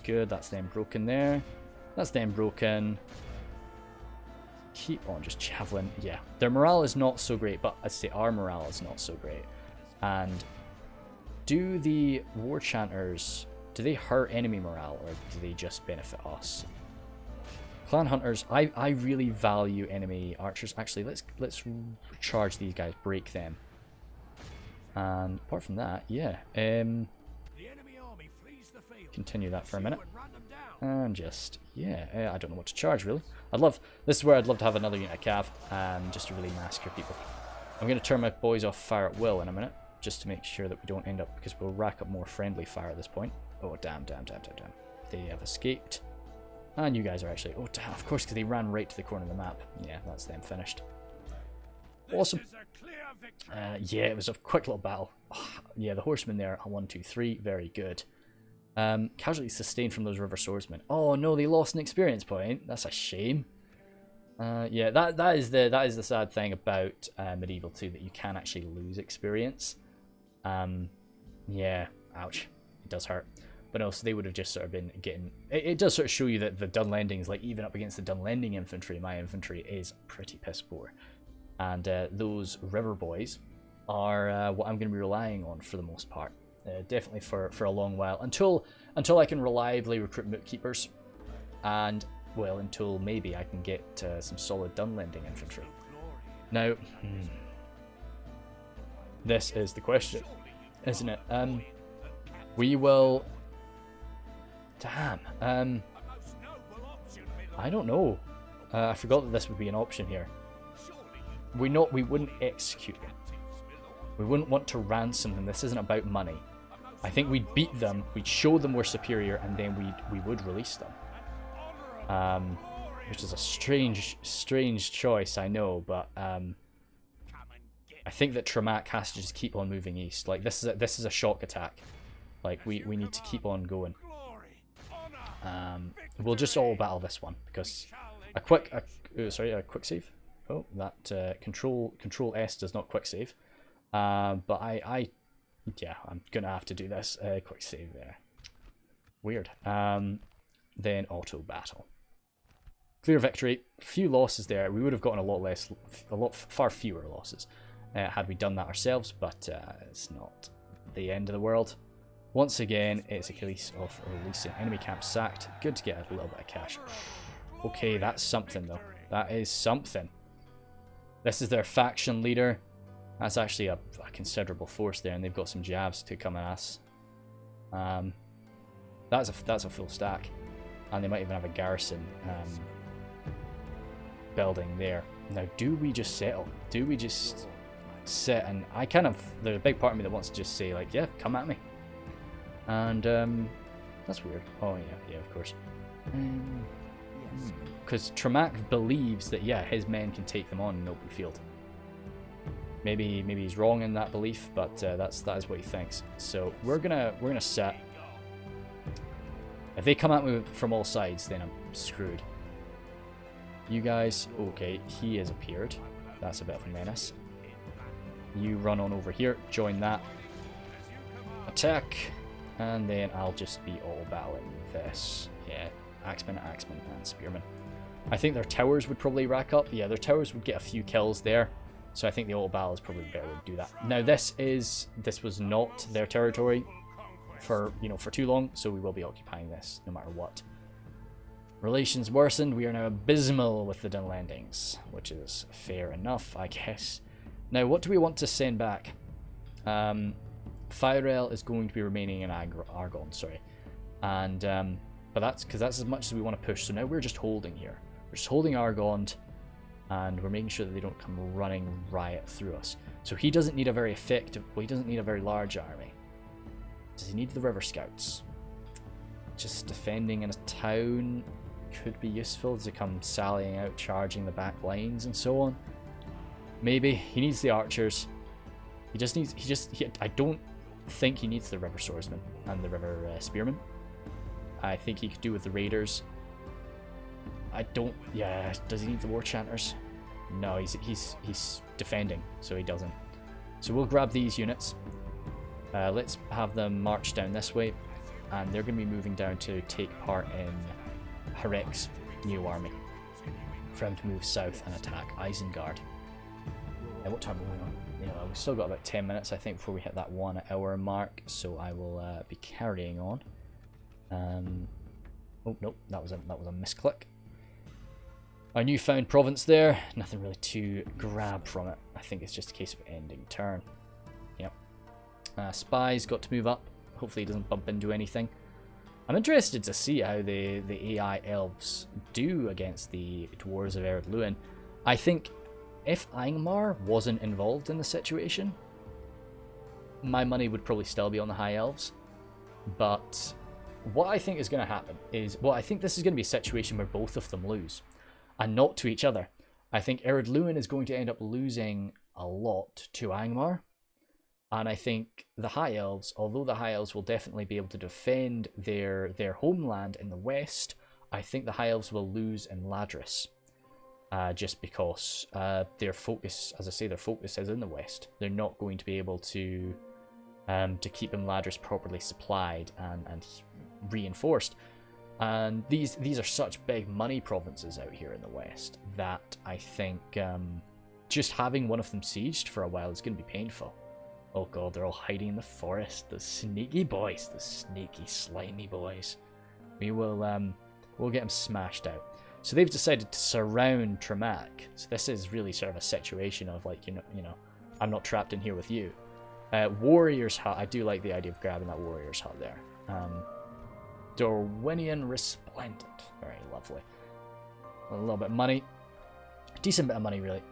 Good, that's them broken there. That's them broken. Keep on just javelin. Yeah, their morale is not so great, but I'd say our morale is not so great. And do the war chanters, do they hurt enemy morale, or do they just benefit us? Clan hunters, I really value enemy archers. Actually, let's charge these guys, break them. And apart from that, yeah, continue that for a minute. And just, yeah, I don't know what to charge, really. This is where I'd love to have another unit of cav, just to really massacre people. I'm going to turn my boys off fire at will in a minute, just to make sure that we don't end up, because we'll rack up more friendly fire at this point. Oh, damn. They have escaped. And you guys are actually, oh damn, of course, because they ran right to the corner of the map. Yeah, that's them finished. Awesome. Yeah, it was a quick little battle. Oh, yeah, the horsemen there, 1, 2, 3, very good. Casualties sustained from those river swordsmen. Oh no, they lost an experience point. That's a shame. Yeah, that is the sad thing about Medieval 2, that you can actually lose experience. Yeah, ouch. It does hurt. But also, they would have just sort of been getting... It does sort of show you that the Dunlandings, like, even up against the Dunlanding infantry, my infantry is pretty piss poor. And those river boys are what I'm going to be relying on for the most part. definitely for a long while, until I can reliably recruit Mootkeepers, and well, until maybe I can get some solid Dunlanding infantry. Now, this is the question, isn't it? We will. Damn. I don't know. I forgot that this would be an option here. We wouldn't execute them. We wouldn't want to ransom them. This isn't about money. I think we'd beat them, we'd show them we're superior, and then we would release them. Which is a strange choice, I know, but I think that Tremac has to just keep on moving east. Like, this is a shock attack. Like, we need to keep on going. We'll just all battle this one, because a quick save. Oh, that Control S does not quick save. But yeah, I'm gonna have to do this. Quick save there. Weird. Then auto battle. Clear victory. Few losses there. We would have gotten far fewer losses had we done that ourselves. But it's not the end of the world. Once again, it's a case of releasing enemy camp sacked. Good to get a little bit of cash. Okay, that's something though. That is something. This is their faction leader. That's actually a considerable force there, and they've got some jabs to come at us. That's a full stack, and they might even have a garrison building there. Now, do we just settle? Do we just sit? And there's a big part of me that wants to just say, like, yeah, come at me. And that's weird. Oh yeah, of course. Because Tremac believes that, yeah, his men can take them on in open field. Maybe he's wrong in that belief, but that is what he thinks. So we're gonna set. If they come at me from all sides, then I'm screwed. You guys, okay, he has appeared. That's a bit of a menace. You run on over here, join that. Attack, and then I'll just be all battling this. Yeah, Axeman, and Spearman. I think their towers would probably rack up. Yeah, their towers would get a few kills there. So I think the auto battle is probably better to do that. Now this was not their territory for too long, so we will be occupying this no matter what. Relations worsened. We are now abysmal with the Dunlandings, which is fair enough, I guess. Now, what do we want to send back? Firel is going to be remaining in Argonne, sorry, and but that's because that's as much as we want to push. So now we're just holding here. We're just holding Argonne, and we're making sure that they don't come running riot through us. So he doesn't need a very effective. Well, he doesn't need a very large army. Does he need the river scouts? Just defending in a town could be useful. Does it come sallying out, charging the back lines, and so on? Maybe he needs the archers. I don't think he needs the river swordsmen and the river spearmen. I think he could do with the raiders. Yeah, does he need the war chanters? No, he's defending, so he doesn't. So we'll grab these units. Let's have them march down this way, and they're going to be moving down to take part in Harek's new army for him to move south and attack Isengard. What time are we on? We've still got about 10 minutes, I think, before we hit that 1 hour mark, so I will be carrying on. Oh nope, that was a misclick. Our newfound province there, nothing really to grab from it. I think it's just a case of ending turn. Yep. Spies got to move up. Hopefully he doesn't bump into anything. I'm interested to see how the AI elves do against the dwarves of Ered Luin. I think if Angmar wasn't involved in the situation, my money would probably still be on the high elves. But what I think is going to happen is, I think this is going to be a situation where both of them lose, and not to each other. I think Ered Luin is going to end up losing a lot to Angmar, and I think the high elves, although the high elves will definitely be able to defend their homeland in the west, I think the high elves will lose in Ladris. Just because their focus, as I say, their focus is in the west. They're not going to be able to keep Imladris properly supplied and reinforced. And these are such big money provinces out here in the west that I think just having one of them sieged for a while is going to be painful. Oh god, they're all hiding in the forest. The sneaky boys. The sneaky, slimy boys. We will, we'll get them smashed out. So they've decided to surround Tremac. So this is really sort of a situation of like, you know, I'm not trapped in here with you. Warrior's Hut. I do like the idea of grabbing that Warrior's Hut there. Darwinian Resplendent. Very lovely. A little bit of money. Decent bit of money, really.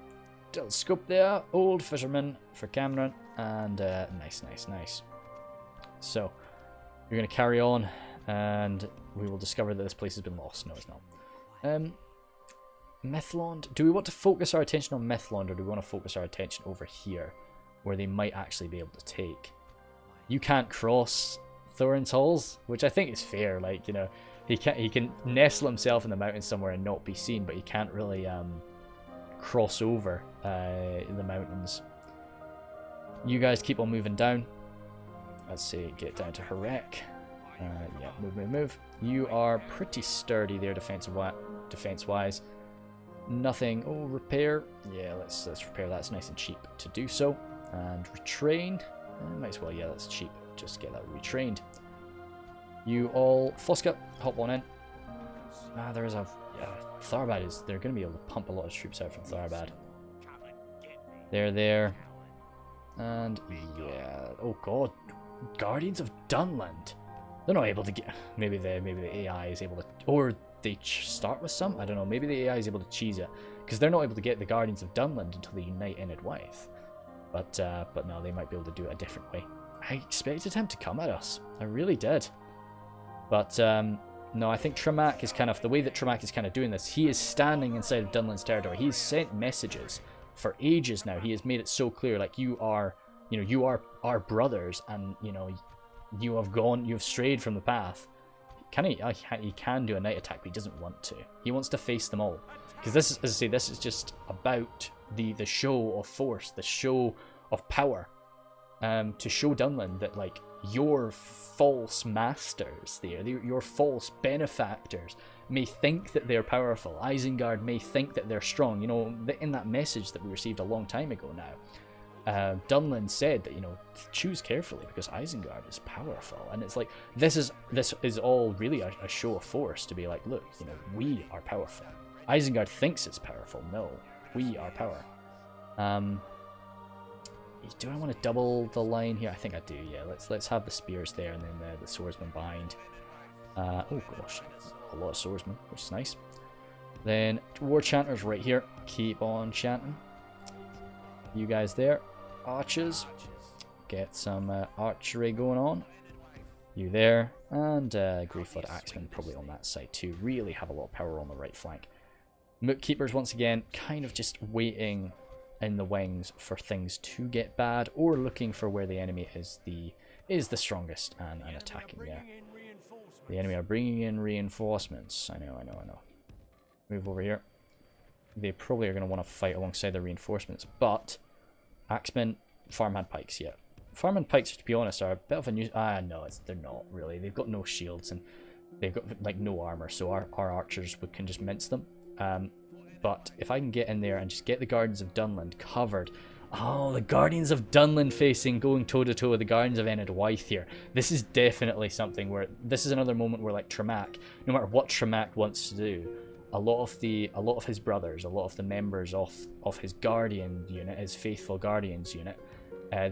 Telescope there. Old Fisherman for Cameron. And nice. So, you're going to carry on, and we will discover that this place has been lost. No, it's not. Methlond. Do we want to focus our attention on Methlond, or do we want to focus our attention over here, where they might actually be able to take? You can't cross Thorin's halls, which I think is fair. Like, you know, he can nestle himself in the mountains somewhere and not be seen, but he can't really cross over the mountains. You guys keep on moving down. Let's see, get down to Harek. Yeah, move. You are pretty sturdy there, defense-wise. Nothing. Oh, repair. Yeah, let's repair that. It's nice and cheap to do so. And retrain. Might as well. Yeah, that's cheap. Just get that retrained. You all, Fosca, hop on in. There is a Tharbad is. They're going to be able to pump a lot of troops out from Tharbad. They're there. And yeah. Oh god, Guardians of Dunland. They're not able to get. Maybe the AI is able to, or they start with some. I don't know. Maybe the AI is able to cheese it because they're not able to get the Guardians of Dunland until they unite Enedwaith. But no, they might be able to do it a different way. I expected him to come at us. I really did. But no, I think Tremac is kind of the way that Tremac is kind of doing this. He is standing inside of Dunland's territory. He's sent messages for ages now. He has made it so clear, like, you are our brothers, and you know, you've strayed from the path. He can do a night attack, but he doesn't want to. He wants to face them all, because this is, as I say, this is just about the show of force, the show of power, to show Dunland that, like, your false masters there, your false benefactors may think that they're powerful. Isengard may think that they're strong. You know, in that message that we received a long time ago now, Dunland said that, you know, choose carefully because Isengard is powerful. And it's like, this is all really a show of force to be like, look, you know, we are powerful. Isengard thinks it's powerful. No, we are power. Do I want to double the line here? I think I do, yeah. Let's have the spears there and then the swordsman behind. Oh gosh, a lot of swordsmen, which is nice. Then war chanters right here. Keep on chanting. You guys there. Archers. Get some archery going on. You there. And Greyfoot Axemen probably on that side too. Really have a lot of power on the right flank. Moot Keepers once again kind of just waiting in the wings for things to get bad, or looking for where the enemy is the strongest and attacking there. The enemy are bringing in reinforcements. I know. Move over here. They probably are going to want to fight alongside the reinforcements, but Axemen, Farmhand Pikes, yeah. Farmhand Pikes, to be honest, are a bit of a new... no, they're not really. They've got no shields and they've got like no armor, so our archers can just mince them. But if I can get in there and just get the Guardians of Dunland covered... Oh, the Guardians of Dunland going toe-to-toe with the Guardians of Enedwaith here. This is definitely something where... This is another moment where, like, Tremac, no matter what Tremac wants to do, a lot of his brothers, a lot of the members of his Guardian unit, his faithful Guardians unit,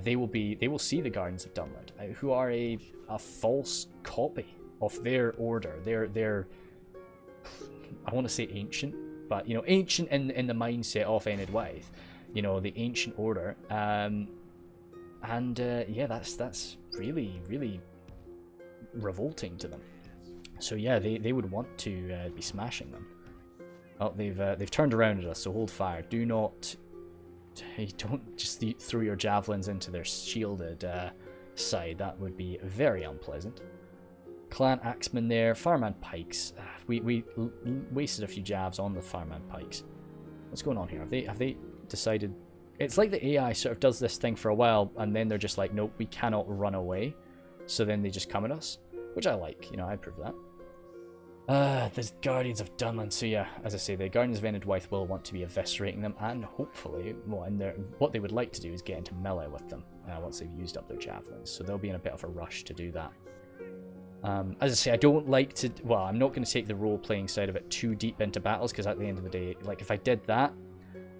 they will see the Guardians of Dunland, who are a false copy of their order. They're I want to say ancient, but, you know, ancient in the mindset of Enedwaith, you know, the ancient order, yeah, that's really revolting to them. So yeah, they would want to be smashing them. Oh, they've turned around at us, so hold fire. Don't just throw your javelins into their shielded side. That would be very unpleasant. Clan Axemen there, Fireman Pikes. We wasted a few jabs on the Fireman Pikes. What's going on here? Have they decided? It's like the AI sort of does this thing for a while, and then they're just like, nope, we cannot run away. So then they just come at us, which I like. You know, I approve that. The Guardians of Dunland. So yeah, as I say, the Guardians of Enedwaith will want to be eviscerating them, and hopefully, well, what they would like to do is get into melee with them once they've used up their javelins. So they'll be in a bit of a rush to do that. As I say, I don't like to... Well, I'm not going to take the role-playing side of it too deep into battles, because at the end of the day, like, if I did that,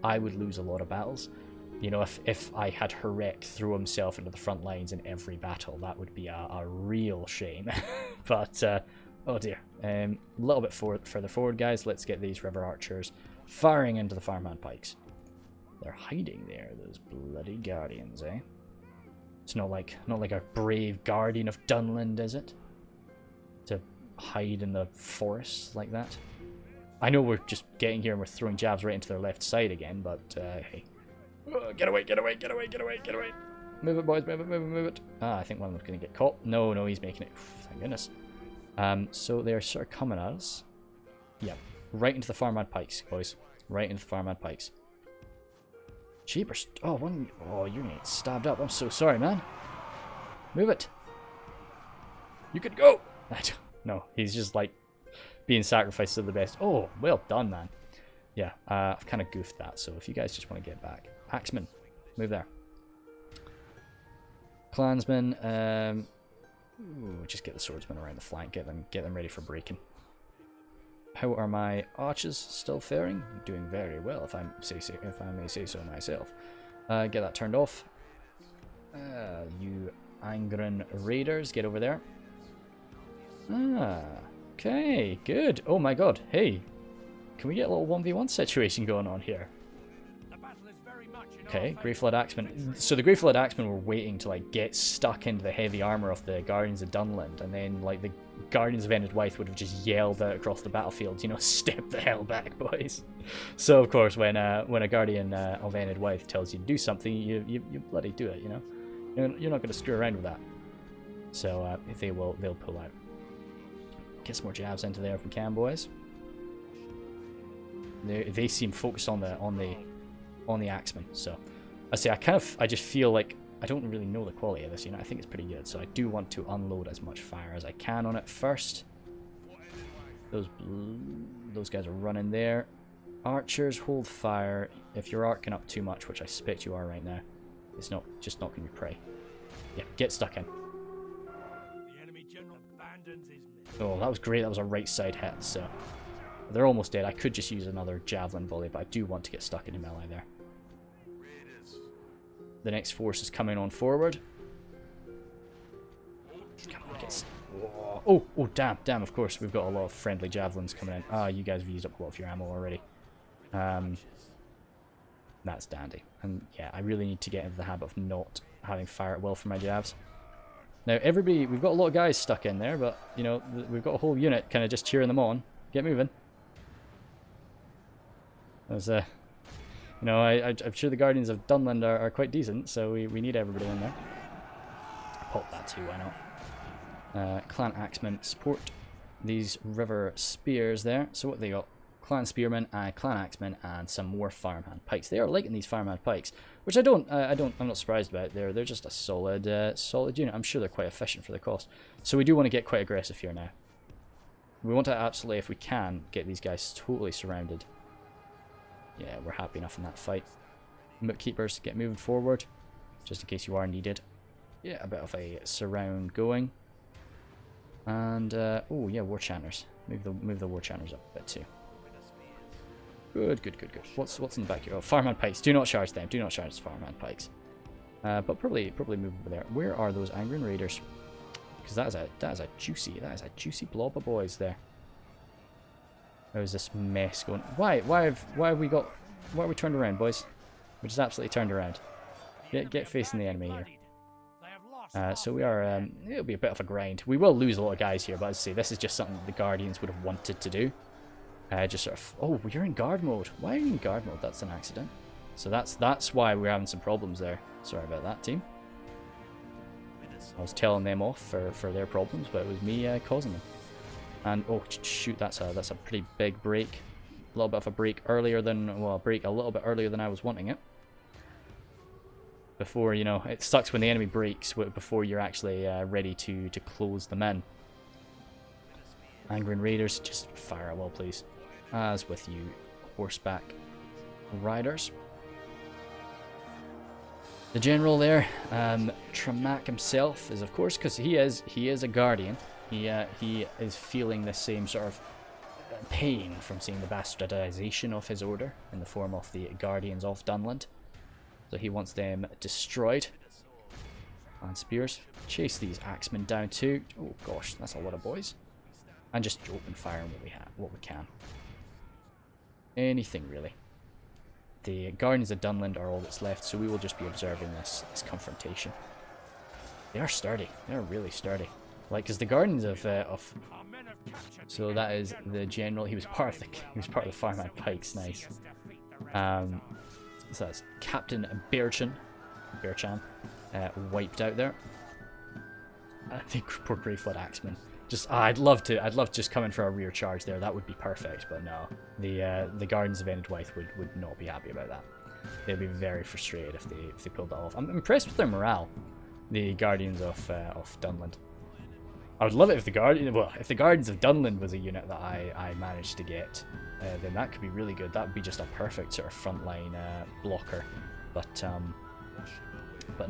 I would lose a lot of battles. You know, if I had Herek throw himself into the front lines in every battle, that would be a real shame. But, oh dear. A little bit further forward, guys. Let's get these river archers firing into the farmhand pikes. They're hiding there, those bloody guardians, eh? It's not like a brave guardian of Dunland, is it? To hide in the forests like that. I know we're just getting here and we're throwing jabs right into their left side again, but hey. Oh, get away, get away, get away, get away, get away. Move it, boys, move it, move it, move it. Ah, I think one of them's going to get caught. No, he's making it. Thank goodness. So they're sort of coming at us. Yeah, right into the farmhand pikes, boys. Right into the farmhand pikes. Jeepers. Oh, you're going to get stabbed up. I'm so sorry, man. Move it. You could go. No, he's just like being sacrificed to the best. Oh, well done, man. Yeah, I've kind of goofed that, so if you guys just want to get back. Axeman, move there. Clansmen, just get the swordsmen around the flank, get them ready for breaking. How are my archers still faring? Doing very well, if I may say so myself. Get that turned off. You Angren raiders, get over there. Ah, okay, good. Oh my god, hey. Can we get a little 1v1 situation going on here? Okay, Greyflood Axemen. So the Greyflood Axemen were waiting to like get stuck into the heavy armor of the Guardians of Dunland, and then like the Guardians of Enedwaith would have just yelled out across the battlefield, you know, step the hell back, boys. So of course, when a Guardian of Enedwaith tells you to do something, you bloody do it, you know. You're not going to screw around with that. So they'll pull out. Get some more jabs into there if we can, boys. They seem focused on the axemen. So I just feel like I don't really know the quality of this, you know. I think it's pretty good, so I do want to unload as much fire as I can on it first. Those guys are running there. Archers, hold fire. If you're arcing up too much, which I suspect you are right now, it's just not going to be prey. Yeah, get stuck in. The enemy general abandons his men. Oh, that was great. That was a right side hit, so they're almost dead. I could just use another javelin volley, but I do want to get stuck into melee there. The next force is coming on forward. Come on, oh, damn, of course. We've got a lot of friendly javelins coming in. Ah, you guys have used up a lot of your ammo already. That's dandy. And yeah, I really need to get into the habit of not having fire at will for my jabs. Now, we've got a lot of guys stuck in there, but, you know, we've got a whole unit kind of just cheering them on. Get moving. There's you know, I'm sure the Guardians of Dunland are quite decent, so we need everybody in there. Pop that too, why not? Clan Axemen support these river spears there. So what they got? Clan Spearmen, Clan Axemen, and some more farmhand pikes. They are liking these farmhand pikes, which I'm not surprised about. They're just a solid unit. I'm sure they're quite efficient for the cost. So we do want to get quite aggressive here now. We want to absolutely, if we can, get these guys totally surrounded. Yeah, we're happy enough in that fight. Keepers, get moving forward, just in case you are needed. Yeah, a bit of a surround going. And oh yeah, war chanters. Move the war chanters up a bit too. Good. What's in the back here? Oh, farmhand pikes. Do not charge them. Do not charge the farmhand pikes. But probably move over there. Where are those Angren raiders? Because that is a juicy blob of boys there. There's this mess going. Why are we turned around, boys? We're just absolutely turned around. Get facing the enemy here. So we are. It'll be a bit of a grind. We will lose a lot of guys here, but as I say, this is just something the Guardians would have wanted to do. Just sort of. Oh, you're in guard mode. Why are you in guard mode? That's an accident. So that's why we're having some problems there. Sorry about that, team. I was telling them off for their problems, but it was me causing them. And oh shoot, that's a pretty big break. A little bit of a break earlier than, well, break a little bit earlier than I was wanting it. Before, you know, it sucks when the enemy breaks before you're actually ready to close them in. Angren Raiders, just fire at will, please. As with you, horseback riders. The general there, Tremac himself, is of course, because he is a guardian. He is feeling the same sort of pain from seeing the bastardization of his order in the form of the Guardians of Dunland. So he wants them destroyed. And spears. Chase these axemen down too. Oh gosh, that's a lot of boys. And just open fire on what we can. Anything really. The Guardians of Dunland are all that's left, so we will just be observing this confrontation. They are sturdy. They are really sturdy. Like, because the Guardians of so that is the general. He was part of the Fireman Pikes. Nice. So that's Captain Bearchan, wiped out there. I think poor Grey Flood Axeman. Just I'd love to just come in for a rear charge there. That would be perfect, but no. The Guardians of Enedwaith would not be happy about that. They'd be very frustrated if they pulled that off. I'm impressed with their morale. The Guardians of Dunland. I would love it if the Guardians of Dunland was a unit that I managed to get, then that could be really good. That would be just a perfect sort of frontline blocker. But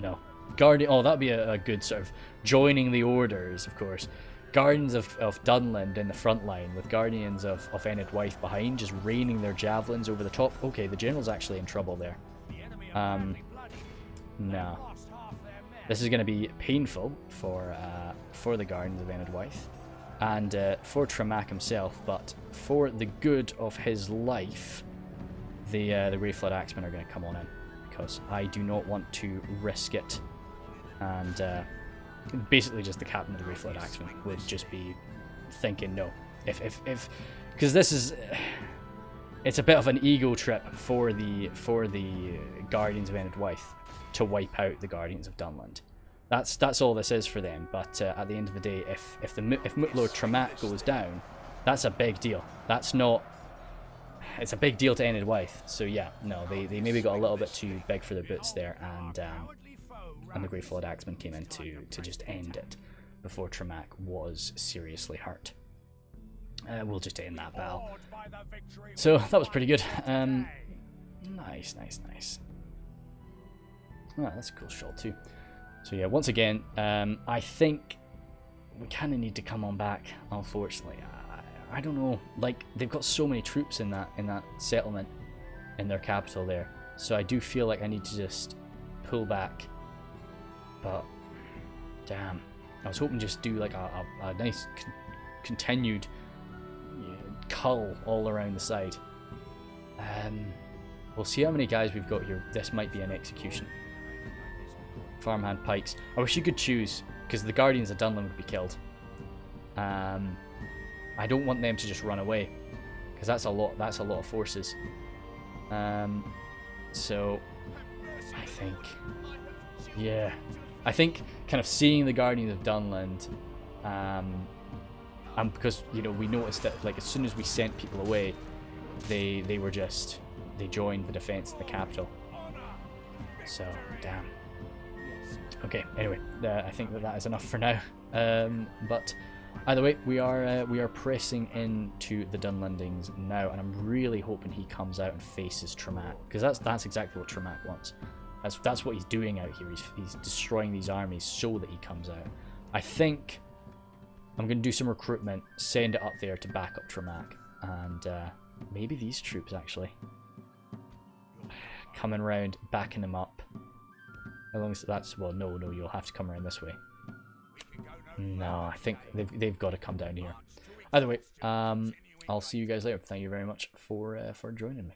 no. Oh, that'd be a good sort of joining the orders, of course. Guardians of Dunland in the front line, with Guardians of Enedwaith behind, just raining their javelins over the top. Okay, the general's actually in trouble there. No. This is going to be painful for the Guardians of Enedwaith and for Tremac himself, but for the good of his life, the Grey Flood Axemen are going to come on in, because I do not want to risk it. And basically just the captain of the Grey Flood Axemen would just be thinking no. Because this is... It's a bit of an ego trip for the Guardians of Enedwaith to wipe out the Guardians of Dunland. That's all this is for them. But at the end of the day, if Mutlord Tremac goes down, that's a big deal. That's not... It's a big deal to Enedwaith. So yeah, no, they maybe got a little bit too big for their boots there, and the Grey Flood Axemen came in to just end it before Tremac was seriously hurt. We'll just end that battle. So that was pretty good. Nice. Oh, that's a cool shot too. So yeah, once again, I think we kind of need to come on back. Unfortunately, I don't know. Like, they've got so many troops in that settlement, in their capital there. So I do feel like I need to just pull back. But damn, I was hoping just do like a nice continued cull all around the side. We'll see how many guys we've got here. This might be an execution. Farmhand Pikes. I wish you could choose, because the Guardians of Dunland would be killed. I don't want them to just run away, because that's a lot of forces. So I think, yeah, I think kind of seeing the Guardians of Dunland, and because, you know, we noticed that like as soon as we sent people away, they joined the defense of the capital. So damn. Okay, anyway, I think that is enough for now. But either way, we are pressing into the Dunlandings now, and I'm really hoping he comes out and faces Tremac, because that's exactly what Tremac wants. That's what he's doing out here. He's destroying these armies so that he comes out. I think I'm going to do some recruitment, send it up there to back up Tremac, and maybe these troops actually coming around, backing him up. As long as that's, well, no, you'll have to come around this way. No, I think they've got to come down here. Either way, I'll see you guys later. Thank you very much for joining me.